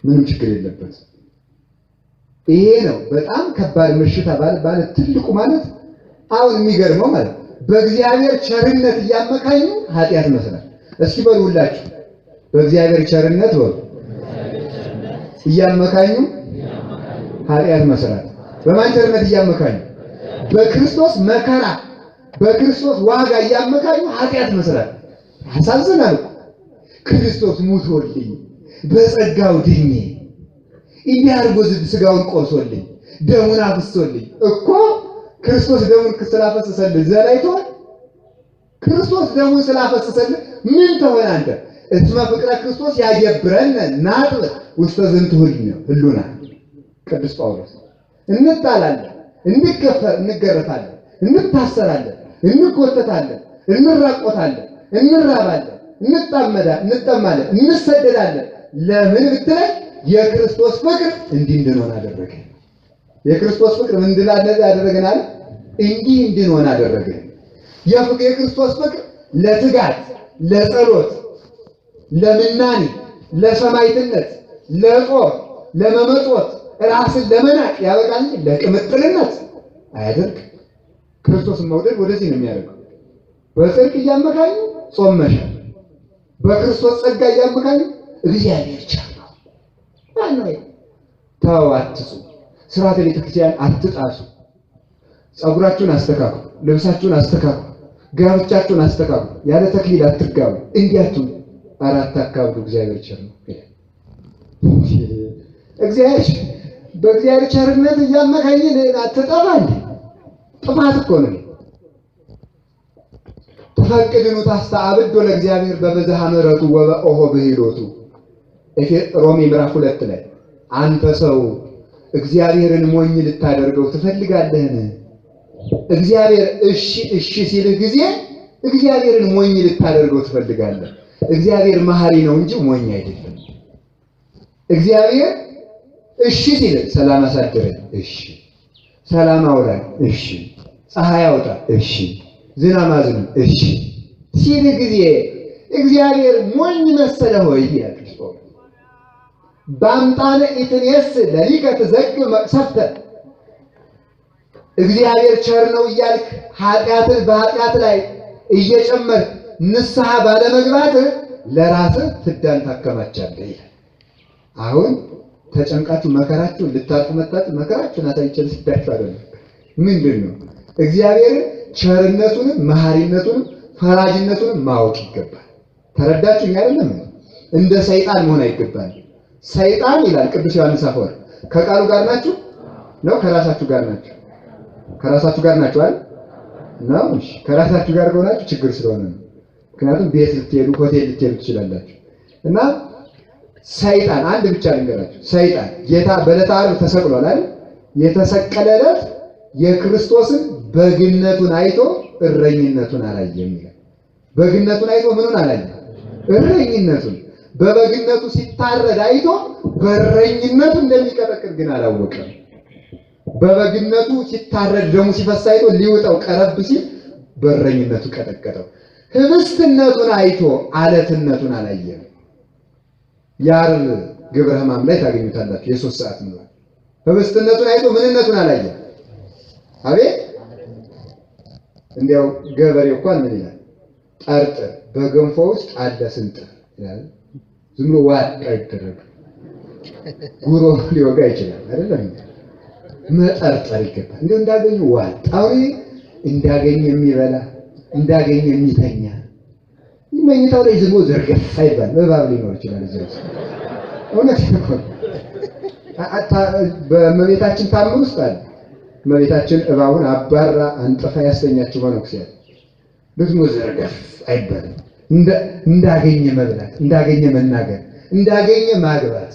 ምንም ችግር የለበት። ይሄ ነው በጣም ከባድ መሽታ ማለት ትልቁ ማለት አሁን የሚገርመው ማለት በእግዚአብሔር ቸርነት እያመካኙ ኃጢአት መስራት። እስኪ በሉላችሁ በእግዚአብሔር ቸርነት እያመካኙ ኃጢአት መስራት። በማን ቸርነት እያመካኙ? በክርስቶስ መከራ በክርስቶስ ዋጋ እያመካኙ ኃጢአት መስራት። ያሳዝናል። ክርስቶስ ሙቶልኝ በጸጋው ድኜ እንዲህ አድርጎ ስጋውን ቆርሶልኝ ደሙን አፍስሶልኝ እኮ ክርስቶስ ደሙን ስላፈሰሰልህ ዘላይቷል። ክርስቶስ ደሙን ስላፈሰሰልህ ምን ተሆነ አንተ? እስመ ፍቅረ ክርስቶስ ያገብረን ናጥብ ውስተ ዝንቱ ህሉና ቅዱስ ጳውሎስ። እንጣላለን፣ እንገረፋለን፣ እንታሰራለን፣ እንጎተታለን፣ እንራቆታለን፣ እንራባለን፣ እንጠማለን፣ እንሰደዳለን። ለምን ብትለኝ የክርስቶስ ፍቅር እንዲህ እንድንሆን አደረገ። የክርስቶስ ፍቅር ምን ያደረገናል? እንዲህ እንድንሆን አደረገ። የክርስቶስ ፍቅር ለትጋት፣ ለጸሎት፣ ለምናኔ፣ ለሰማዕትነት፣ ለጦር፣ ለመመጦት፣ ራስን ለመናቅ ያበቃል እንጂ ለቅምጥልነት አያደርግ። ክርስቶስን መውደድ ወደዚህ ነው የሚያደርገው። በጽድቅ እያመካኙ ጾም መሻር፣ በክርስቶስ ጸጋ እያመካኙ እግዚአብሔር ቸር ነው። ማነው? ተው አትጹ፣ ስርዓተ ቤተክርስቲያን አትጣሱ፣ ጸጉራችሁን አስተካክሉ፣ ልብሳችሁን አስተካክሉ፣ ጋብቻችሁን አስተካክሉ፣ ያለ ተክሊል አትጋቡ፣ እንዲያቱ አራት አካብዱ። እግዚአብሔር ቸር ነው። እግዚአብሔር በእግዚአብሔር ቸርነት እያመካኘን አትጠፋል። ጥፋት እኮ ነው። ተፈቅድኑ ታስተአብዶ ለእግዚአብሔር በበዛሃ ምሕረቱ ወበኦሆ ብሂሎቱ ሮሜ ምዕራፍ 2 ላይ አንተ ሰው እግዚአብሔርን ሞኝ ልታደርገው ትፈልጋለህን? እግዚአብሔር እሺ እሺ ሲልህ ጊዜ እግዚአብሔርን ሞኝ ልታደርገው ትፈልጋለህ። እግዚአብሔር መሐሪ ነው እንጂ ሞኝ አይደለም። እግዚአብሔር እሺ ሲል ሰላም አሳድረን፣ እሺ ሰላም አውራን፣ እሺ ፀሐይ አውጣ፣ እሺ ዝናብ አዝንም፣ እሺ ሲል ጊዜ እግዚአብሔር ሞኝ መሰለ ሆይ ይላል። ባምጣነ ኢትኔስ ለሊከ ትዘግብ መቅሰፍተ እግዚአብሔር ቸር ነው እያልክ ኃጢአትን በኃጢአት ላይ እየጨመርክ ንስሐ ባለመግባት ለራስህ ፍዳን ታከማቻለህ ይላል። አሁን ተጨንቃችሁ መከራችሁን ልታርፉ መጣችሁ። መከራችሁን አሳይቼ ልስዳችሁ አይደለም። ምንድነው እግዚአብሔር ቸርነቱንም መሐሪነቱንም ፈራጅነቱንም ማወቅ ይገባል። ተረዳችሁ አይደለም? እንደ ሰይጣን መሆን አይገባል። ሰይጣን ይላል ቅዱስ ዮሐንስ አፈወርቅ ከቃሉ ጋር ናችሁ ነው ከራሳችሁ ጋር ናችሁ? ከራሳችሁ ጋር ናችሁ አይደል? ነው። እሺ ከራሳችሁ ጋር ከሆናችሁ ችግር ስለሆነ ነው። ምክንያቱም ቤት ልትሄዱ ሆቴል ልትሄዱ ትችላላችሁ። እና ሰይጣን አንድ ብቻ ልንገራችሁ። ሰይጣን ጌታ በዕለተ ዓርብ ተሰቅሏል አይደል? የተሰቀለ ዕለት የክርስቶስን በግነቱን አይቶ እረኝነቱን አላየም ይላል። በግነቱን አይቶ ምኑን አላየም? እረኝነቱን። በበግነቱ ሲታረድ አይቶ በእረኝነቱ እንደሚቀጠቅጥ ግን አላወቀም። በበግነቱ ሲታረድ ደሙ ሲፈስ አይቶ ሊውጠው ቀረብ ሲል በእረኝነቱ ቀጠቀጠው። ህብስትነቱን አይቶ አለትነቱን አላየም። የዓርብ ግብረ ሕማም ላይ ታገኙታላችሁ። የ3 ሰዓት ነው። ህብስትነቱን አይቶ ምንነቱን አላየም። አቤት እንዲያው ገበሬው እንኳን ምን ይላል? ጠርጥር በገንፎ ውስጥ አለ ስንጥር ይላል። ዝም ብሎ ዋጥ አይደረግ ጉሮ ሊወጋ ይችላል አይደለም? መጠርጠር ይገባል። እንደው እንዳገኙ ዋጣው እንዳገኘ የሚበላ እንዳገኘ የሚተኛ መኝታው ላይ ዝም ብሎ ዘርገፍ አይባል። እባብ ሊኖር ይችላል እዚህ ውስጥ። እውነት ነው። በእመቤታችን ታምር ውስጥ አለ። እመቤታችን እባቡን አባራ አንጥፋ ያስተኛችው መነኩሴያት ዝም ብሎ ዘርገፍ አይባልም። እንዳገኘ መብላት፣ እንዳገኘ መናገር፣ እንዳገኘ ማግባት፣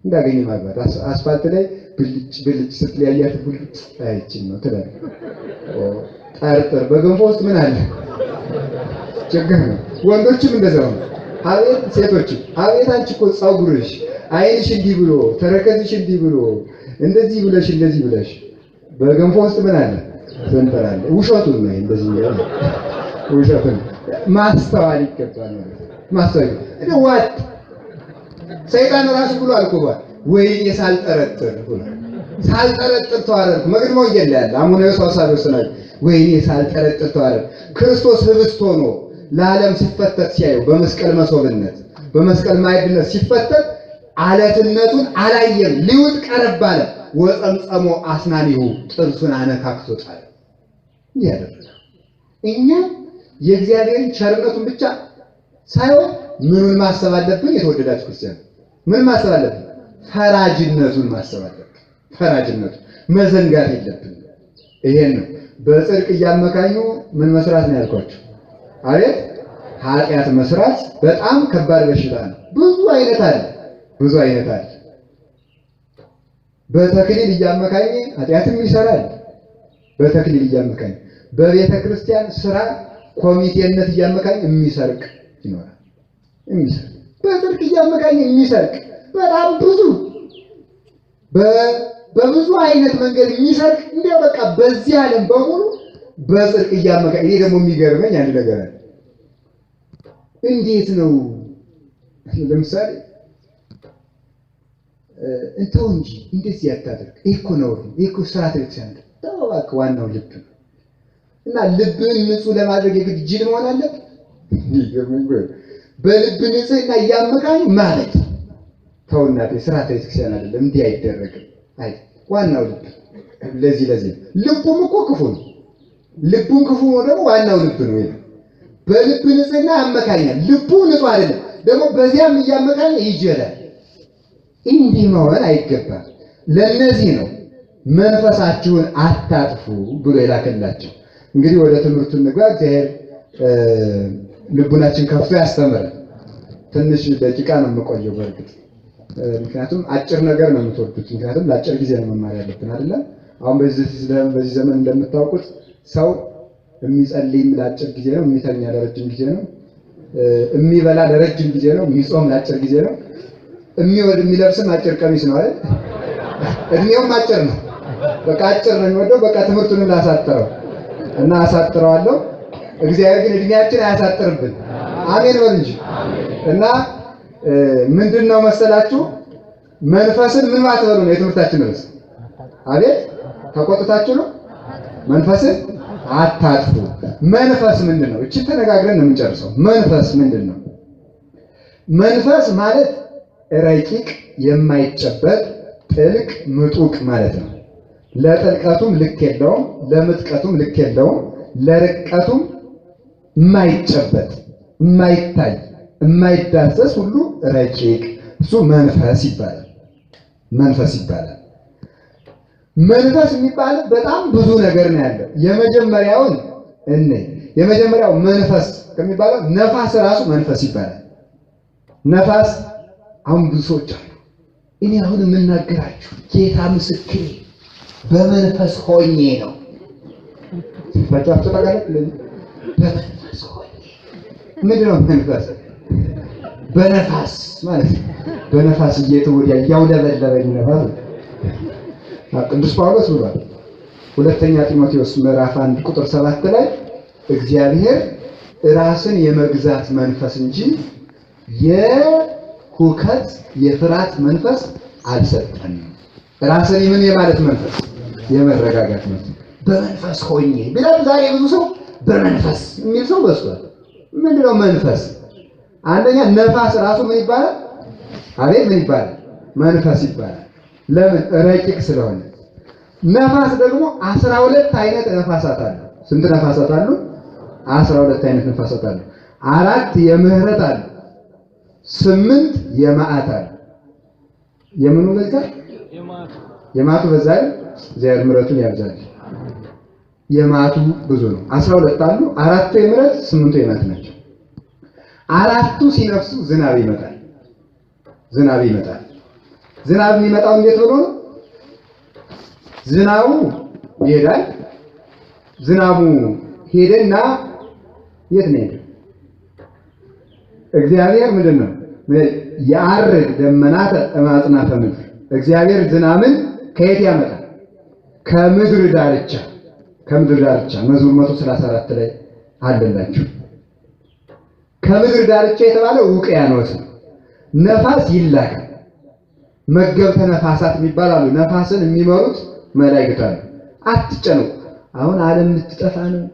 እንዳገኘ ማግባት። አስፋልት ላይ ብልጭ ብልጭ ስትለያያት ብልጭ አይችል ነው ትላለህ። ጠርጥር በገንፎ ውስጥ ምን አለ? ችግር ነው። ወንዶችም እንደዛው ነው። አቤት ሴቶችም አቤት አንቺ እኮ ፀጉርሽ አይንሽ እንዲህ ብሎ ተረከዝሽ እንዲህ ብሎ እንደዚህ ብለሽ እንደዚህ ብለሽ በገንፎ ውስጥ ምን አለ? ስንጥር አለ። ውሸቱን ነው እንደዚህ ያለ ውሸቱን ማስተዋል ይገባል። ማስተዋል እንደ ዋት ሰይጣን ራሱ ብሎ አልኩባ ወይኔ ሳልጠረጥር ብሎ ሳልጠረጥር ተዋረድኩ። መግድሞ ይላል አሙነ ዮሳሳዶስ ነው። ወይኔ ሳልጠረጥር ተዋረድኩ። ክርስቶስ ህብስት ሆኖ ለዓለም ሲፈተት ሲያየው በመስቀል መሶብነት በመስቀል ማዕድነት ሲፈተት አለትነቱን አላየም። ሊውጥ ቀረብ አለ። ወጸምጸሞ አስናኒሁ ጥርሱን አነካክቶ ጣለ። ያደረገ እኛ የእግዚአብሔርን ቸርነቱን ብቻ ሳይሆን ምኑን ማሰብ አለብን? የተወደዳችሁ ክርስቲያን ምን ማሰብ አለብን? ፈራጅነቱን ማሰብ አለብን። ፈራጅነቱን መዘንጋት የለብን። ይሄን ነው በጽድቅ እያመካኙ ምን መስራት ነው ያልኳችሁ? አቤት ኃጢአት መስራት በጣም ከባድ በሽታ ነው። ብዙ አይነት አለ፣ ብዙ አይነት አለ። በተክሊል እያመካኘ ኃጢአትም ይሰራል። በተክሊል እያመካኘ በቤተ ክርስቲያን ስራ ኮሚቴነት እያመካኘ የሚሰርቅ ይኖራል። የሚሰርቅ በጽድቅ እያመካኘ የሚሰርቅ በጣም ብዙ በብዙ አይነት መንገድ የሚሰርቅ እንዲያው በቃ በዚህ ዓለም በሙሉ በጽድቅ እያመካኘ። እኔ ደግሞ የሚገርመኝ አንድ ነገር አለ። እንዴት ነው ለምሳሌ እንተው እንጂ እንደዚህ ያታደርግ እኮ ነው እኮ ስርዓተ ክርስቲያን ተባክ ዋናው ልብ ነው። እና ልብን ንጹህ ለማድረግ የግድ ጅል መሆን አለበት። በልብ ንጽህና እያመካኝ ማለት ተውና ስርዓተ ክርስቲያን አይደለም። እንዲህ አይደረግም። አይ ዋናው ልብ ለዚህ ልቡም እኮ ክፉ ነው። ልቡም ክፉ ነው ደግሞ ዋናው ልብ ነው። በልብ ንጽህና ያመካኛል። ልቡ ንጹህ አይደለም ደግሞ በዚያም እያመካኝ ይጀላል። እንዲህ መሆን አይገባም። ለነዚህ ነው መንፈሳችሁን አታጥፉ ብሎ የላከላቸው። እንግዲህ ወደ ትምህርቱ እንግባ። እግዚአብሔር ልቡናችን ከፍቶ ያስተምራል። ትንሽ ደቂቃ ነው የምቆየው በእርግጥ ምክንያቱም አጭር ነገር ነው የምትወዱት። ምክንያቱም ለአጭር ጊዜ ነው መማር ያለብን አይደለ? አሁን በዚህ ዘመን እንደምታውቁት ሰው የሚጸልይም ለአጭር ጊዜ ነው፣ የሚተኛ ለረጅም ጊዜ ነው፣ የሚበላ ለረጅም ጊዜ ነው፣ የሚጾም ለአጭር ጊዜ ነው፣ የሚለብስም አጭር ቀሚስ ነው አይደል? እድሜውም አጭር ነው። በቃ አጭር ነው የሚወደው። በቃ ትምህርቱን ላሳጥረው እና አሳጥረዋለሁ። እግዚአብሔር ግን እድሜያችን አያሳጥርብን። አሜን በሉ እንጂ። እና ምንድነው መሰላችሁ መንፈስን ምን ማትበሉ ነው የትምህርታችን ርዕስ። አቤት ተቆጥታችሁ ነው። መንፈስን አታጥፉ። መንፈስ ምንድነው? እቺ ተነጋግረን ነው የምንጨርሰው። መንፈስ ምንድነው? መንፈስ ማለት ረቂቅ፣ የማይጨበጥ፣ ጥልቅ፣ ምጡቅ ማለት ነው። ለጥልቀቱም ልክ የለውም፣ ለምጥቀቱም ልክ የለውም፣ ለርቀቱም የማይጨበጥ፣ የማይታይ፣ የማይዳሰስ ሁሉ ረቂቅ እሱ መንፈስ ይባላል። መንፈስ ይባላል። መንፈስ የሚባል በጣም ብዙ ነገር ነው ያለው። የመጀመሪያው መንፈስ ከሚባለው ነፋስ ራሱ መንፈስ ይባላል። ነፋስ አሁን ብዙ ሰዎች አሉ። እኔ አሁን የምናገራችሁ ጌታ ምስክሬ በመንፈስ ሆኜ ነው። በጫፍቶ ታጋለች በመንፈስ ሆኜ ምንድነው መንፈስ? በነፋስ ማለት ነው። በነፋስ እየተወዲያ ያውለበለበኝ ነፋስ ቅዱስ ጳውሎስ ብሏል። ሁለተኛ ጢሞቴዎስ ምዕራፍ 1 ቁጥር 7 ላይ እግዚአብሔር ራስን የመግዛት መንፈስ እንጂ የሁከት የፍርሃት መንፈስ አልሰጠንም። ራስን ምን የማለት መንፈስ? የመረጋጋት መንፈስ። በመንፈስ ሆኜ ቢላል ዛሬ ብዙ ሰው በመንፈስ የሚል ሰው በዝቷል። ምንድነው መንፈስ? አንደኛ ነፋስ ራሱ ምን ይባላል? አቤት ምን ይባላል? መንፈስ ይባላል። ለምን? ረቂቅ ስለሆነ። ነፋስ ደግሞ 12 አይነት ነፋሳት አሉ። ስንት ነፋሳት አሉ? 12 አይነት ነፋሳት አሉ። 4 የምህረት አሉ፣ 8 የመዓት አሉ። የምኑ በዛ? የመዓቱ በዛ። እግዚአብሔር ምሕረቱን ያብዛል። የመዓቱ ብዙ ነው። 12 አሉ። 4ቱ የምህረት፣ 8ቱ የመዓት ናቸው። 4ቱ ሲነፍሱ ዝናብ ይመጣል። ዝናብ ይመጣል። ዝናብ የሚመጣው እንዴት ብሎ ነው? ዝናቡ ይሄዳል። ዝናቡ ሄደና የት ነው ሄደ? እግዚአብሔር ምንድነው? ያርግ ደመናተ እማጽናፈ ምድር። እግዚአብሔር ዝናብን ከየት ያመጣል? ከምድር ዳርቻ። ከምድር ዳርቻ መዝሙር 134 ላይ አለላችሁ። ከምድር ዳርቻ የተባለው ውቅያኖስ ነው። ነፋስ ይላካል። መገብተ ነፋሳት የሚባላሉ። ነፋስን የሚመሩት መላእክት አሉ። አትጨነቁ። አሁን ዓለም ልትጠፋ ነው።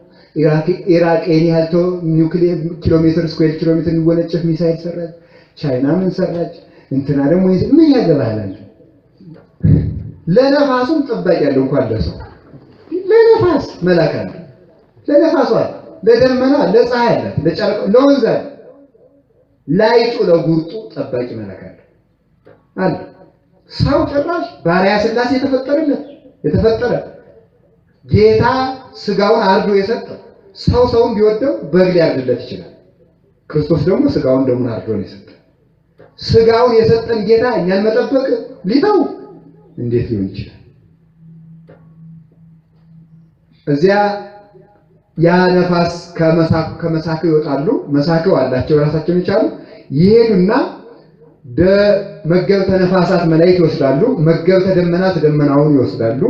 ኢራቅ የኔ ያልቶ ኒውክሊየር ኪሎሜትር ስኩዌር ኪሎሜትር የሚወነጨፍ ሚሳይል ሰራች። ቻይና ምን ሰራች? እንትና ደግሞ ምን ያገባሃል? ለነፋሱም ጥበቃ ያለው እንኳን ለሰው ለነፋስ መላክ አለ። ለነፋሱ አለ፣ ለደመና፣ ለፀሐይ አለ፣ ለጨረቃ፣ ለወንዝ አለ፣ ላይጡ ለጉርጡ ጠባቂ መላክ አለ። ሰው ጭራሽ ባሪያ ሥላሴ የተፈጠረ ጌታ ስጋውን አርዶ የሰጠው ሰውን ቢወደው በግ ሊያርድለት ይችላል። ክርስቶስ ደግሞ ስጋውን ደሙን አርዶ ነው የሰጠው። ስጋውን የሰጠን ጌታ እኛን መጠበቅ ሊተው እንዴት ሊሆን ይችላል? እዚያ ያ ነፋስ ከመሳከው ይወጣሉ። መሳከው አላቸው ራሳቸውን ይቻሉ። ይሄዱና መገብተ ነፋሳት መላእክት ይወስዳሉ። መገብተ ደመናት ደመናውን ይወስዳሉ።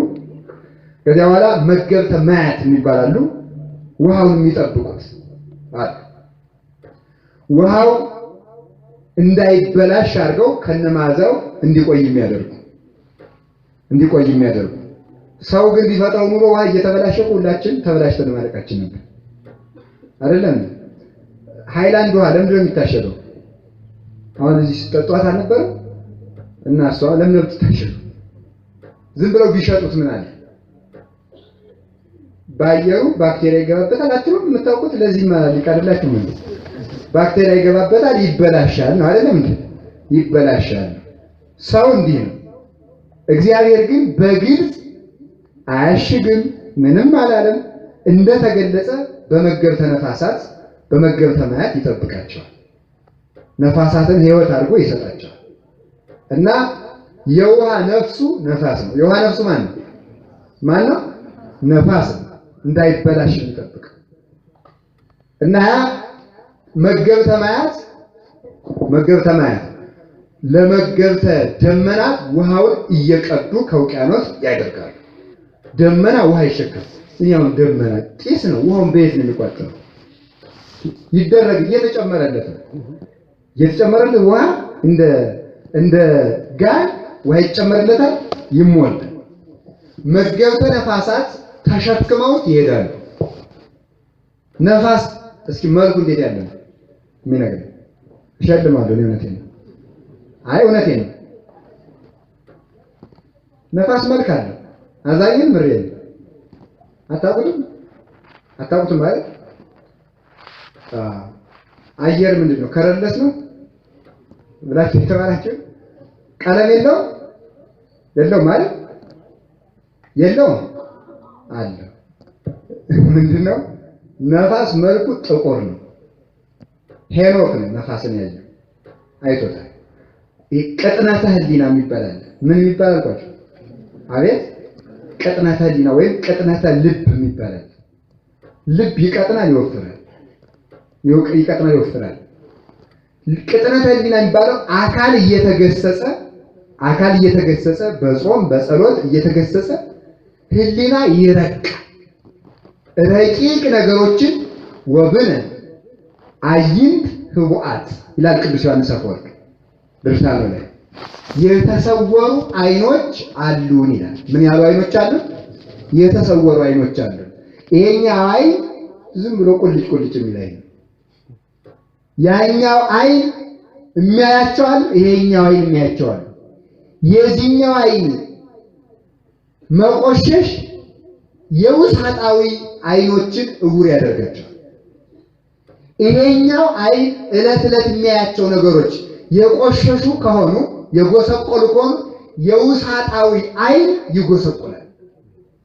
ከዚያ በኋላ መገብተ ማያት የሚባላሉ ውሃውን የሚጠብቁት አለ። ውሃው እንዳይበላሽ አድርገው ከነማዛው እንዲቆይ የሚያደርጉ ሰው ግን ቢፈጠው ኑሮ ውሃ እየተበላሸ ሁላችን ተበላሽተን ማለቃችን ነበር አይደለም? ሃይላንድ ውሃ ለምንድን ነው የሚታሸገው? አሁን እዚህ ሲጠጧት አልነበረ እና እሷ ለምን ነው የምትታሸገው? ዝም ብለው ቢሸጡት ምን አለ? ባየሩ ባክቴሪያ ይገባበታል አትሉም? የምታውቁት ለዚህ ማለት ይቀርላችሁ ምን ባክቴሪያ ይገባበታል፣ ይበላሻል ነው አይደለም እንዴ? ይበላሻል። ሰው እንዲህ ነው። እግዚአብሔር ግን በግልጽ አያሽግም፣ ምንም አላለም። እንደተገለጸ በመገብተ ነፋሳት በመገብተ ማያት ይጠብቃቸዋል። ነፋሳትን ሕይወት አድርጎ ይሰጣቸዋል። እና የውሃ ነፍሱ ነፋስ ነው። የውሃ ነፍሱ ማን ነው? ነፋስ ነው። እንዳይበላሽ የሚጠብቅ እና መገብተ ማያት ለመገብተ ደመናት ውሃውን እየቀዱ ከውቅያኖስ ያደርጋሉ። ደመና ውሃ ይሸከም። ይሄውን ደመና ጢስ ነው። ውሃውን በየት ነው የሚቋጠረው? ይደረግ እየተጨመረለት ውሃ እንደ ጋን ውሃ ይጨመርለታል፣ ይሞላል። መገብተ ነፋሳት ተሸክመውት ይሄዳሉ። ነፋስ እስኪ መልኩ እንዴት ያለ ነው የሚነግረኝ? እሸልማለሁ። እውነቴን ነው። እውነቴን ነው። ነፋስ መልክ አለው። አዛኝን ምሬን አታውቁትም ማለት አየር ምንድን ነው? ከረለስ ነው ብላችሁ የተባላችሁ ቀለም የለውም ማለት የለውም አለ። ምንድን ነው? ነፋስ መልኩ ጥቁር ነው። ሄኖክ ነው ነፋስን ያየው፣ አይቶታል። ቅጥነተ ህሊና የሚባል አለ። ምን የሚባል አልኳቸው? አቤት ቅጥነተ ህሊና ወይም ቅጥነተ ልብ የሚባል አለ። ልብ ይቀጥናል፣ ይወፍራል። ቅጥነተ ህሊና የሚባለው አካል እየተገሰጸ በጾም በጸሎት እየተገሰጸ ህሊና ይረቃል። ረቂቅ ነገሮችን ወብነ አይንት ህቡአት ይላል ቅዱስ ዮሐንስ አፈወርቅ ድርሳኑ ላይ። የተሰወሩ አይኖች አሉን ይላል። ምን ያሉ አይኖች አሉን? የተሰወሩ አይኖች አሉን። ይሄኛው አይን ዝም ብሎ ቁልጭ የሚል አይን፣ ያኛው አይን የሚያያቸዋል፣ ይሄኛው አይን የሚያያቸዋል። የዚህኛው አይን መቆሸሽ የውስጣዊ አይኖችን እውር ያደርጋቸዋል። ይሄኛው አይን ዕለት የሚያያቸው ነገሮች የቆሸሹ ከሆኑ የጎሰቆሉ ከሆኑ የውስጣዊ አይን ይጎሰቆላል።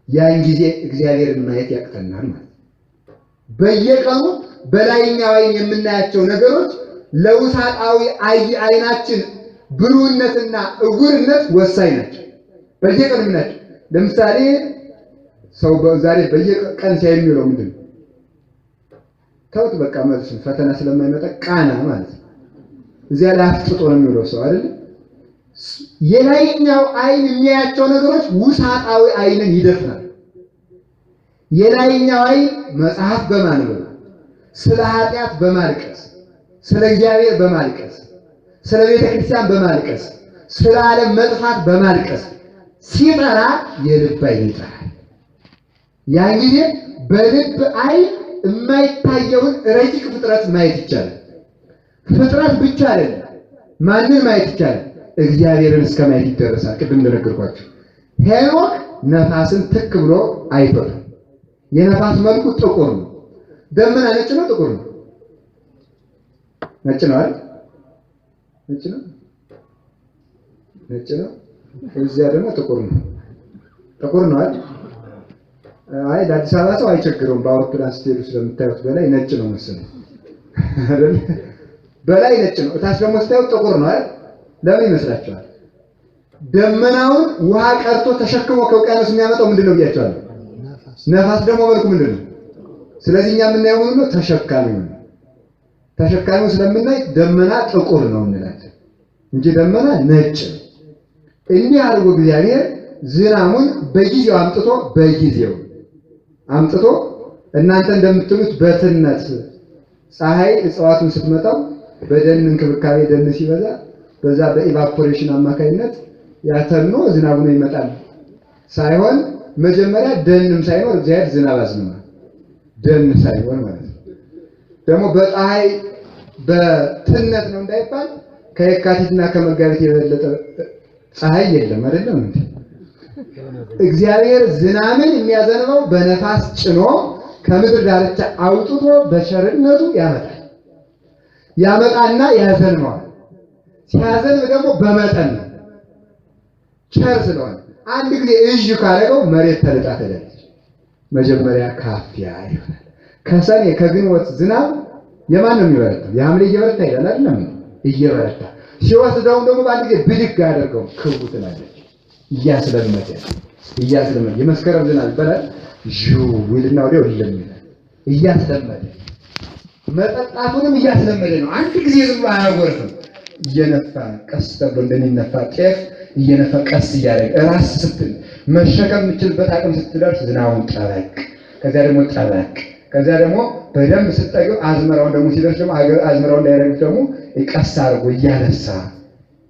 ያን ጊዜ እግዚአብሔርን ማየት ያቅተናል ማለት። በየቀኑ በላይኛው አይን የምናያቸው ነገሮች ለውስጣዊ አይናችን ብሩህነትና እውርነት ወሳኝ ናቸው። በየቀኑ የምናያቸው ለምሳሌ ሰው ዛሬ በየቀን ሲያይ የሚለው ምንድን ነው? ተውት በቃ መልስ ፈተና ስለማይመጣ ቃና ማለት ነው። እዚያ ላይ አፍጥጦ ነው የሚውለው ሰው አይደል? የላይኛው አይን የሚያያቸው ነገሮች ውስጣዊ አይንን ይደፍናል። የላይኛው አይን መጽሐፍ በማንበብ ስለ ኃጢአት በማልቀስ ስለ እግዚአብሔር በማልቀስ ስለ ቤተ ክርስቲያን በማልቀስ ስለ ዓለም መጥፋት በማልቀስ ሲጠራ የልብ አይን ይጠራል። ያን ጊዜ በልብ አይን የማይታየውን ረቂቅ ፍጥረት ማየት ይቻላል። ፍጥረት ብቻ አይደለም፣ ማንን ማየት ይቻላል? እግዚአብሔርን እስከ ማየት ይደረሳል። ቅድም እንደነገርኳችሁ ሄኖክ ነፋስን ትክ ብሎ አይቶታል። የነፋስ መልኩ ጥቁር ነው። ደመና ነጭ ነው ጥቁር ነው? ነጭ ነው አይደል? ነጭ ነው። እዚያ ደግሞ ጥቁር ነው አይደል? ለአዲስ አበባ ሰው አይቸግረውም። በአውሮፕላን ስትሄዱ ስለምታዩት በላይ ነጭ ነው መሰለኝ አይደል? በላይ ነጭ ነው፣ እታች ደግሞ ስታዩት ጥቁር ነው አይደል? ለምን ይመስላችኋል? ደመናውን ውሃ ቀርቶ ተሸክሞ ከውቅያኖስ የሚያመጣው ምንድን ነው ብያቸዋለሁ? ነፋስ ደግሞ መልኩ ምንድን ነው? ስለዚህ እኛ የምናየው ምንድን ነው? ተሸካሚው ስለምናይ ደመና ጥቁር ነው እንላለን እንጂ ደመና ነጭ ነው። እንዲህ አድርጎ እግዚአብሔር ዝናሙን በጊዜው አምጥቶ እናንተ እንደምትሉት በትነት ፀሐይ እጽዋቱን ስትመጣው በደን እንክብካቤ ደን ሲበዛ በዛ በኢቫፖሬሽን አማካይነት ያተኖ ዝናቡ ነው ይመጣል ሳይሆን መጀመሪያ ደንም ሳይኖር እግዚአብሔር ዝናብ አዝንቧል። ደን ሳይሆን ማለት ነው። ደግሞ በፀሐይ በትነት ነው እንዳይባል ከየካቲትና ከመጋቢት የበለጠ ፀሐይ የለም አይደለም እንዴ? እግዚአብሔር ዝናምን የሚያዘንበው በነፋስ ጭኖ ከምድር ዳርቻ አውጥቶ በቸርነቱ ያመጣና ያዘንበዋል። ሲያዘንብ ደግሞ በመጠን ነው። ቸር ስለሆነ አንድ ጊዜ እዥ ካረገው መሬት ተልጣ ትሄዳለች። መጀመሪያ ካፊያ ይሆናል። ከሰኔ ከግንቦት ዝናብ የማን ነው የሚበረታው? የሐምሌ እየበረታ ይላል አይደለም? እየበረታ ሲወስደው ደግሞ በአንድ ጊዜ ብድግ አደረገው ክቡ ትላለች። እያስለመደ የመስከረም ዝናብ ይባላል። ዥው ይልና ወዲያው ይለምዳል። እያስለመደ መጠጣቱንም እያስለመደ ነው። አንድ ጊዜ ዝም ብሎ አያጎርፍም። እየነፋ ቀስ ተብሎ እንደሚነፋ ጤፍ እየነፋ ቀስ እያደረገ ራስ ስትል መሸከም የምችልበት አቅም ስትደርስ ዝናቡን ጠበቅ፣ ከዚያ ደግሞ ጠበቅ፣ ከዚያ ደግሞ በደንብ ስትጠገው አዝመራውን ደግሞ ሲደርስ ደግሞ አዝመራውን እንዳይረግፍ ደግሞ ቀስ አድርጎ እያነሳ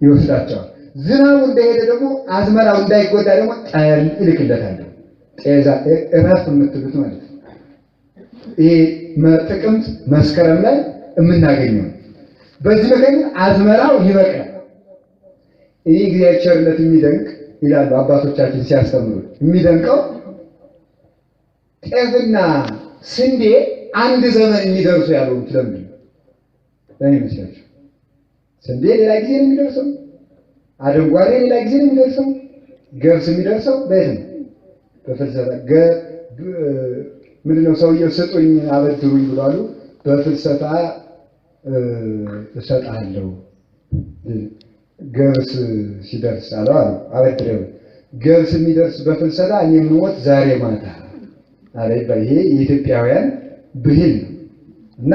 ይወስዳቸዋል። ዝናቡ እንደሄደ ደግሞ አዝመራው እንዳይጎዳ ደግሞ ጠል ይልክለታል። ጤዛ እረፍ የምትሉት ማለት ነው። ይሄ ጥቅምት መስከረም ላይ የምናገኘው በዚህ ምክንያት አዝመራው ይበቅላል። ይህ እግዚአብሔር ቸርነት የሚደንቅ ይላሉ አባቶቻችን ሲያስተምሩ። የሚደንቀው ጤፍና ስንዴ አንድ ዘመን የሚደርሱ ያሉት ለምንድን ነው? ለምን ይመስላችሁ? ስንዴ ሌላ ጊዜ ነው የሚደርሰው፣ አደንጓሬ ሌላ ጊዜ ነው የሚደርሰው፣ ገብስ የሚደርሰው በየት ነው? በፍልሰታ ምንድነው ሰውየው ስጡኝ አበድሩኝ ብሏሉ። በፍልሰታ እሰጣለሁ ገብስ ሲደርስ አለው አሉ አበድረው። ገብስ የሚደርስ በፍልሰታ እኔ የምሞት ዛሬ ማታ አለ። ይሄ የኢትዮጵያውያን ብሂል ነው እና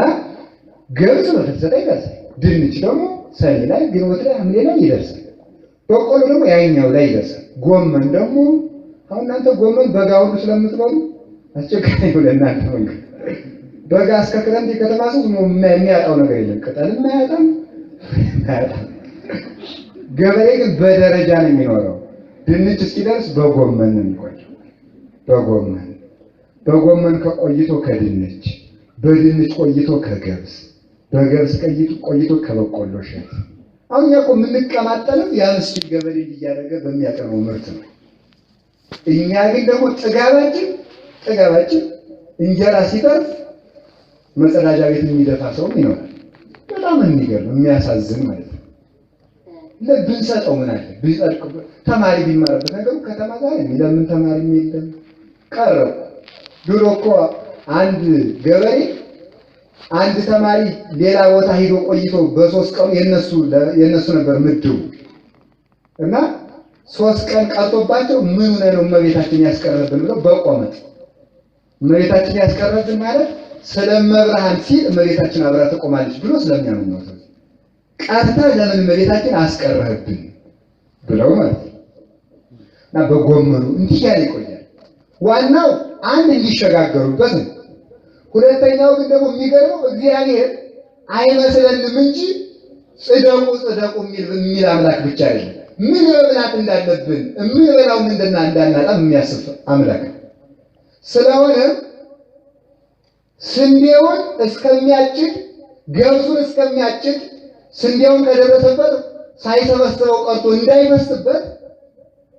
ገብስ በፍልሰታ ይደርሳል። ድንች ደግሞ ሰኔ ላይ ግንቦት ላይ ሐምሌ ላይ ይደርሳል። በቆሎ ደግሞ ያኛው ላይ ይደርሳል። ጎመን ደግሞ አሁን እናንተ ጎመን በጋ ሁሉ ስለምትበሉ አስቸጋሪ ነው ለእናንተ መንገድ። በጋ እስከ ክረምት የከተማ ሰው የሚያጣው ነገር የለም። ቅጠልም አያጣም። ገበሬ ግን በደረጃ ነው የሚኖረው። ድንች እስኪደርስ በጎመን ነው የሚቆየው። በጎመን ከቆይቶ ከድንች፣ በድንች ቆይቶ ከገብስ፣ በገብስ ቆይቶ ከበቆሎ እሸት። አሁን እኛ እኮ የምንቀማጠለው ያ ምስኪን ገበሬ እያደረገ በሚያቀርበው ምርት ነው። እኛ ግን ደግሞ ጥጋባችን እንጀራ ሲተርፍ መጸዳጃ ቤት የሚደፋ ሰውም ይኖራል። በጣም የሚገርም የሚያሳዝን ማለት ነው። ብንሰጠው ምን አለ ቢጸድቅ ተማሪ ቢማርበት ነገሩ ከተማ ጋር ለምን ተማሪ የለም ቀረው። ድሮ እኮ አንድ ገበሬ አንድ ተማሪ ሌላ ቦታ ሄዶ ቆይቶ በ3 ቀኑ የነሱ ነበር ምድቡ እና 3 ቀን ቀርቶባቸው ምን ሆነ ነው እመቤታችን ያስቀረብን ብለው በቆመጥ እመቤታችን ያስቀረብን ማለት ስለመብርሃን ሲል እመቤታችን አብራ ተቆማለች ብሎ ስለሚያምኑ ነው። ቀርተህ ለምን እመቤታችን አስቀረህብን ብለው ማለት ነው። እና በጎመኑ እንዲህ ያለ ይቆያል። ዋናው አንድ እንዲሸጋገሩበት ነው። ሁለተኛው ግን ደግሞ የሚገርመው እግዚአብሔር አይመስለንም እንጂ ጽደቁ የሚል አምላክ ብቻ አይደለም። ምን መብላት እንዳለብን የምንበላው ምንድና እንዳናጣ የሚያስብ አምላክ ስለሆነ ስንዴውን እስከሚያጭድ ገብሱን እስከሚያጭድ ስንዴውን ከደረሰበት ሳይሰበስበው ቀርቶ እንዳይፈስበት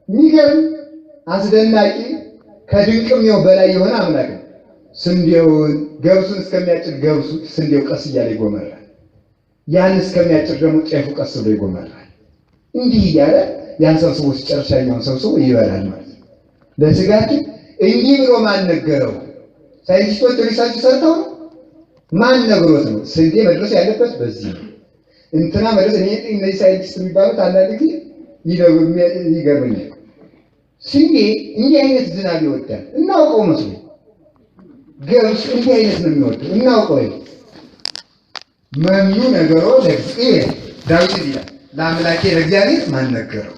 የሚገርም አስደናቂ ከድንቅም በላይ የሆነ አምላክ ነው። ስንዴውን ገብሱን እስከሚያጭድ ስንዴው ቀስ እያለ ይጎመራል። ያን እስከሚያጭድ ደግሞ ጤፉ ቀስ ብሎ ይጎመራል። እንዲህ እያለ ያን ሰብስቦ ሲጨርሻኛውን ሰብስቦ ይበላል ማለት ነው። ለስጋችን እንዲህ ብሎ ማን ነገረው? ሳይንቲስቶች ሪሰርች ሰርተው ማን ነግሮት ነው? ስንዴ መድረስ ያለበት በዚህ ነው። እንትና መድረስ እነዚህ ሳይንቲስት የሚባሉት አንዳንድ ጊዜ ይገርመኛል። ስንዴ እንዲህ አይነት ዝናብ ይወዳል እናውቀው መስሎ፣ ገብስ እንዲህ አይነት ነው የሚወደው እናውቀው። መኑ ነገሮ ለእግዚአብሔር ዳዊት ይላል ለአምላኬ ለእግዚአብሔር ማን ነገረው?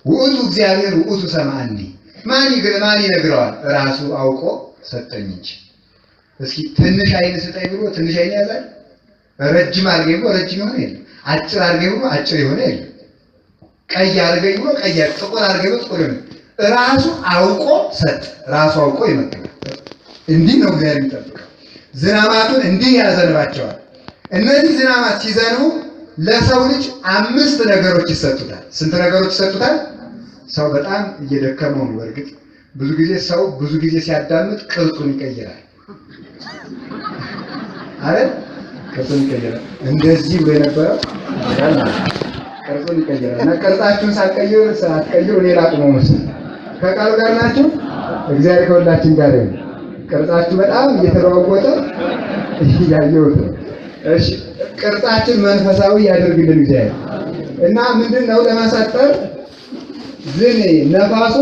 ውእቱ እግዚአብሔር ውእቱ ሰማዕኒ። ማን ይነግረዋል? ራሱ አውቆ ሰጠኝ እንጂ። እስኪ ትንሽ አይን ስጠኝ ብሎ ትንሽ አይን ያዛል? ረጅም አድርገኝ ብሎ ረጅም የሆነ የለም። አጭር አድርገኝ ብሎ አጭር የሆነ የለም። ቀይ አድርገኝ ብሎ ቀይ፣ ጥቁር አድርገኝ ብሎ ጥቁር የሆነ ራሱ አውቆ ሰጥ፣ ራሱ አውቆ ይመግባል። እንዲህ ነው እግዚአብሔር የሚጠብቀው። ዝናማቱን እንዲህ ያዘንባቸዋል። እነዚህ ዝናማት ሲዘንቡ ለሰው ልጅ 5 ነገሮች ይሰጡታል። ስንት ነገሮች ይሰጡታል? ሰው በጣም እየደከመው ነው። በእርግጥ ብዙ ጊዜ ሲያዳምጥ ቅርጹን ይቀይራል አይደል? ቅርጹን ይቀይራል። እንደዚህ ብሎ የነበረው ቅርጹን ይቀይራል። እና ቅርጻችሁን ሳትቀይሩ እኔ ላቁመው መስል ከቃሉ ጋር ናችሁ። እግዚአብሔር ከሁላችን ጋር ይሁን። ቅርጻችሁ በጣም እየተለዋወጠ እያየሁት ነው። እሺ ቅርጻችን መንፈሳዊ ያደርግልን እግዚአብሔር። እና ምንድነው ለማሳጠር ዝኔ ነፋሱ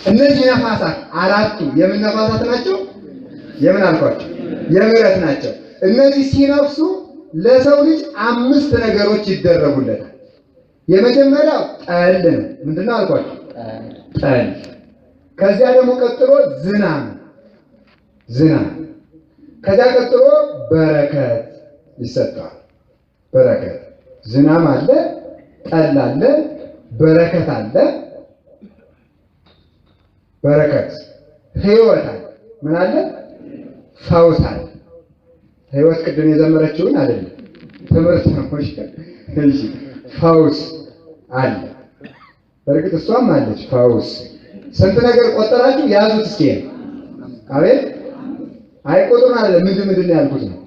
እነዚህ ነፋሳት አራቱ የምን ነፋሳት ናቸው? የምን አልኳቸው? የምህረት ናቸው። እነዚህ ሲነፍሱ ለሰው ልጅ 5 ነገሮች ይደረጉለታል። የመጀመሪያው ጠል ነው። ምንድነው አልኳቸው? ጠል። ከዚያ ደግሞ ቀጥሎ ዝናብ። ከዚያ ቀጥሎ በረከት ይሰጣል። በረከት ዝናብ አለ፣ ጠል አለ፣ በረከት አለ። በረከት ህይወት አለ። ምን አለ? ፈውስ አለ። ህይወት ቅድም የዘመረችውን አይደለም፣ ትምህርት ነው። እሺ ፈውስ አለ። በርግጥ እሷም አለች ፈውስ። ስንት ነገር ቆጠራችሁ? ያዙት እስኪ። አቤት አይቆጥሩን አለ። ምንድን ነው ያልኩት ነው?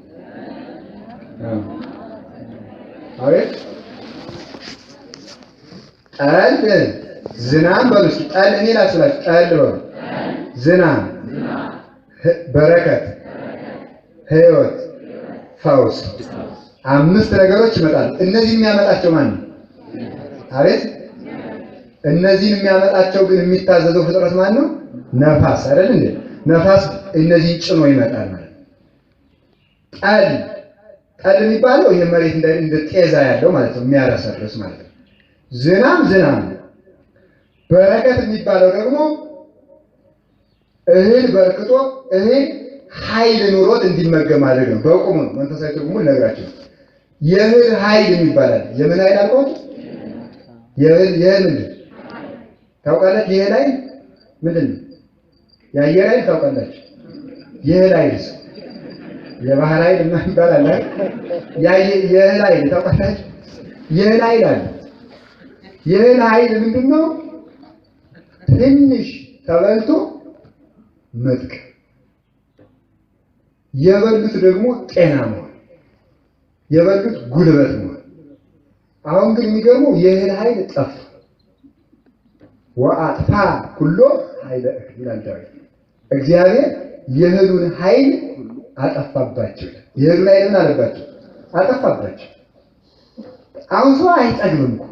አቤት ጠል ዝናብ በሉ እስኪ። ጠል እኔ ላስላችሁ። ጠል በሉ ዝናብ፣ በረከት፣ ህይወት፣ ፈውስ 5 ነገሮች ይመጣሉ። እነዚህ የሚያመጣቸው ማን ነው? አቤት እነዚህን የሚያመጣቸው ግን የሚታዘዘው ፍጥረት ማን ነው? ነፋስ አይደል እንዴ? ነፋስ እነዚህን ጭኖ ይመጣል ማለት ነው። ጠል የሚባለው ይሄ መሬት እንደ ጤዛ ያለው ማለት ነው፣ የሚያረሰርስ ማለት ነው። ዝናብ በረከት የሚባለው ደግሞ እህል በርክቶ እህል ኃይል ኑሮት እንዲመገብ ማድረግ ነው። በቁሙ ነው። መንፈሳዊ ትርጉሙ ነግራችሁ የእህል ኃይል የሚባላል። የምን ኃይል አልኳችሁ? የእህል ምንድን ታውቃላችሁ? የእህል ኃይል ምንድን ነው? የአየር ኃይል ታውቃላችሁ? የእህል ኃይል የባህር ኃይል እና ይባላል። የእህል ኃይል ታውቃላችሁ? የእህል ኃይል አለ። የእህል ኃይል ምንድን ነው? ትንሽ ተበልቶ መጥቅ፣ የበሉት ደግሞ ጤና መሆን፣ የበሉት ጉልበት መሆን። አሁን ግን የሚገርመው የእህል ኃይል ጠፋ። ወአጥፋ ኩሎ ኃይለ እህል ይላል ዳዊት። እግዚአብሔር የእህሉን ኃይል አጠፋባቸው። የእህሉን ኃይል ምን አለባቸው? አጠፋባቸው። አሁን ሰው አይጠግብም እኮ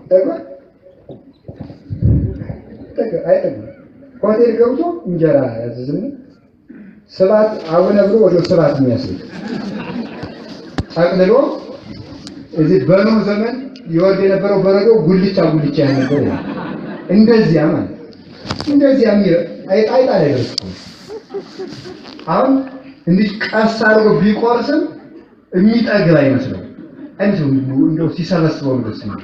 አይጠግብም። ሆቴል ገብቶ እንጀራ ያዝዝም ስባት አቡነ ብሎ ወደ ስባት የሚያስልክ ጠቅልሎ እዚህ በኖህ ዘመን ይወርድ የነበረው በረዶ ጉልቻ ያነበው እንደዚያ ማለት እንደዚያ አይጣ ላይ ደርሶ አሁን እንዲህ ቀስ አድርጎ ቢቆርስም የሚጠግብ አይመስለው። እንደው ሲሰበስበው ደስ ነው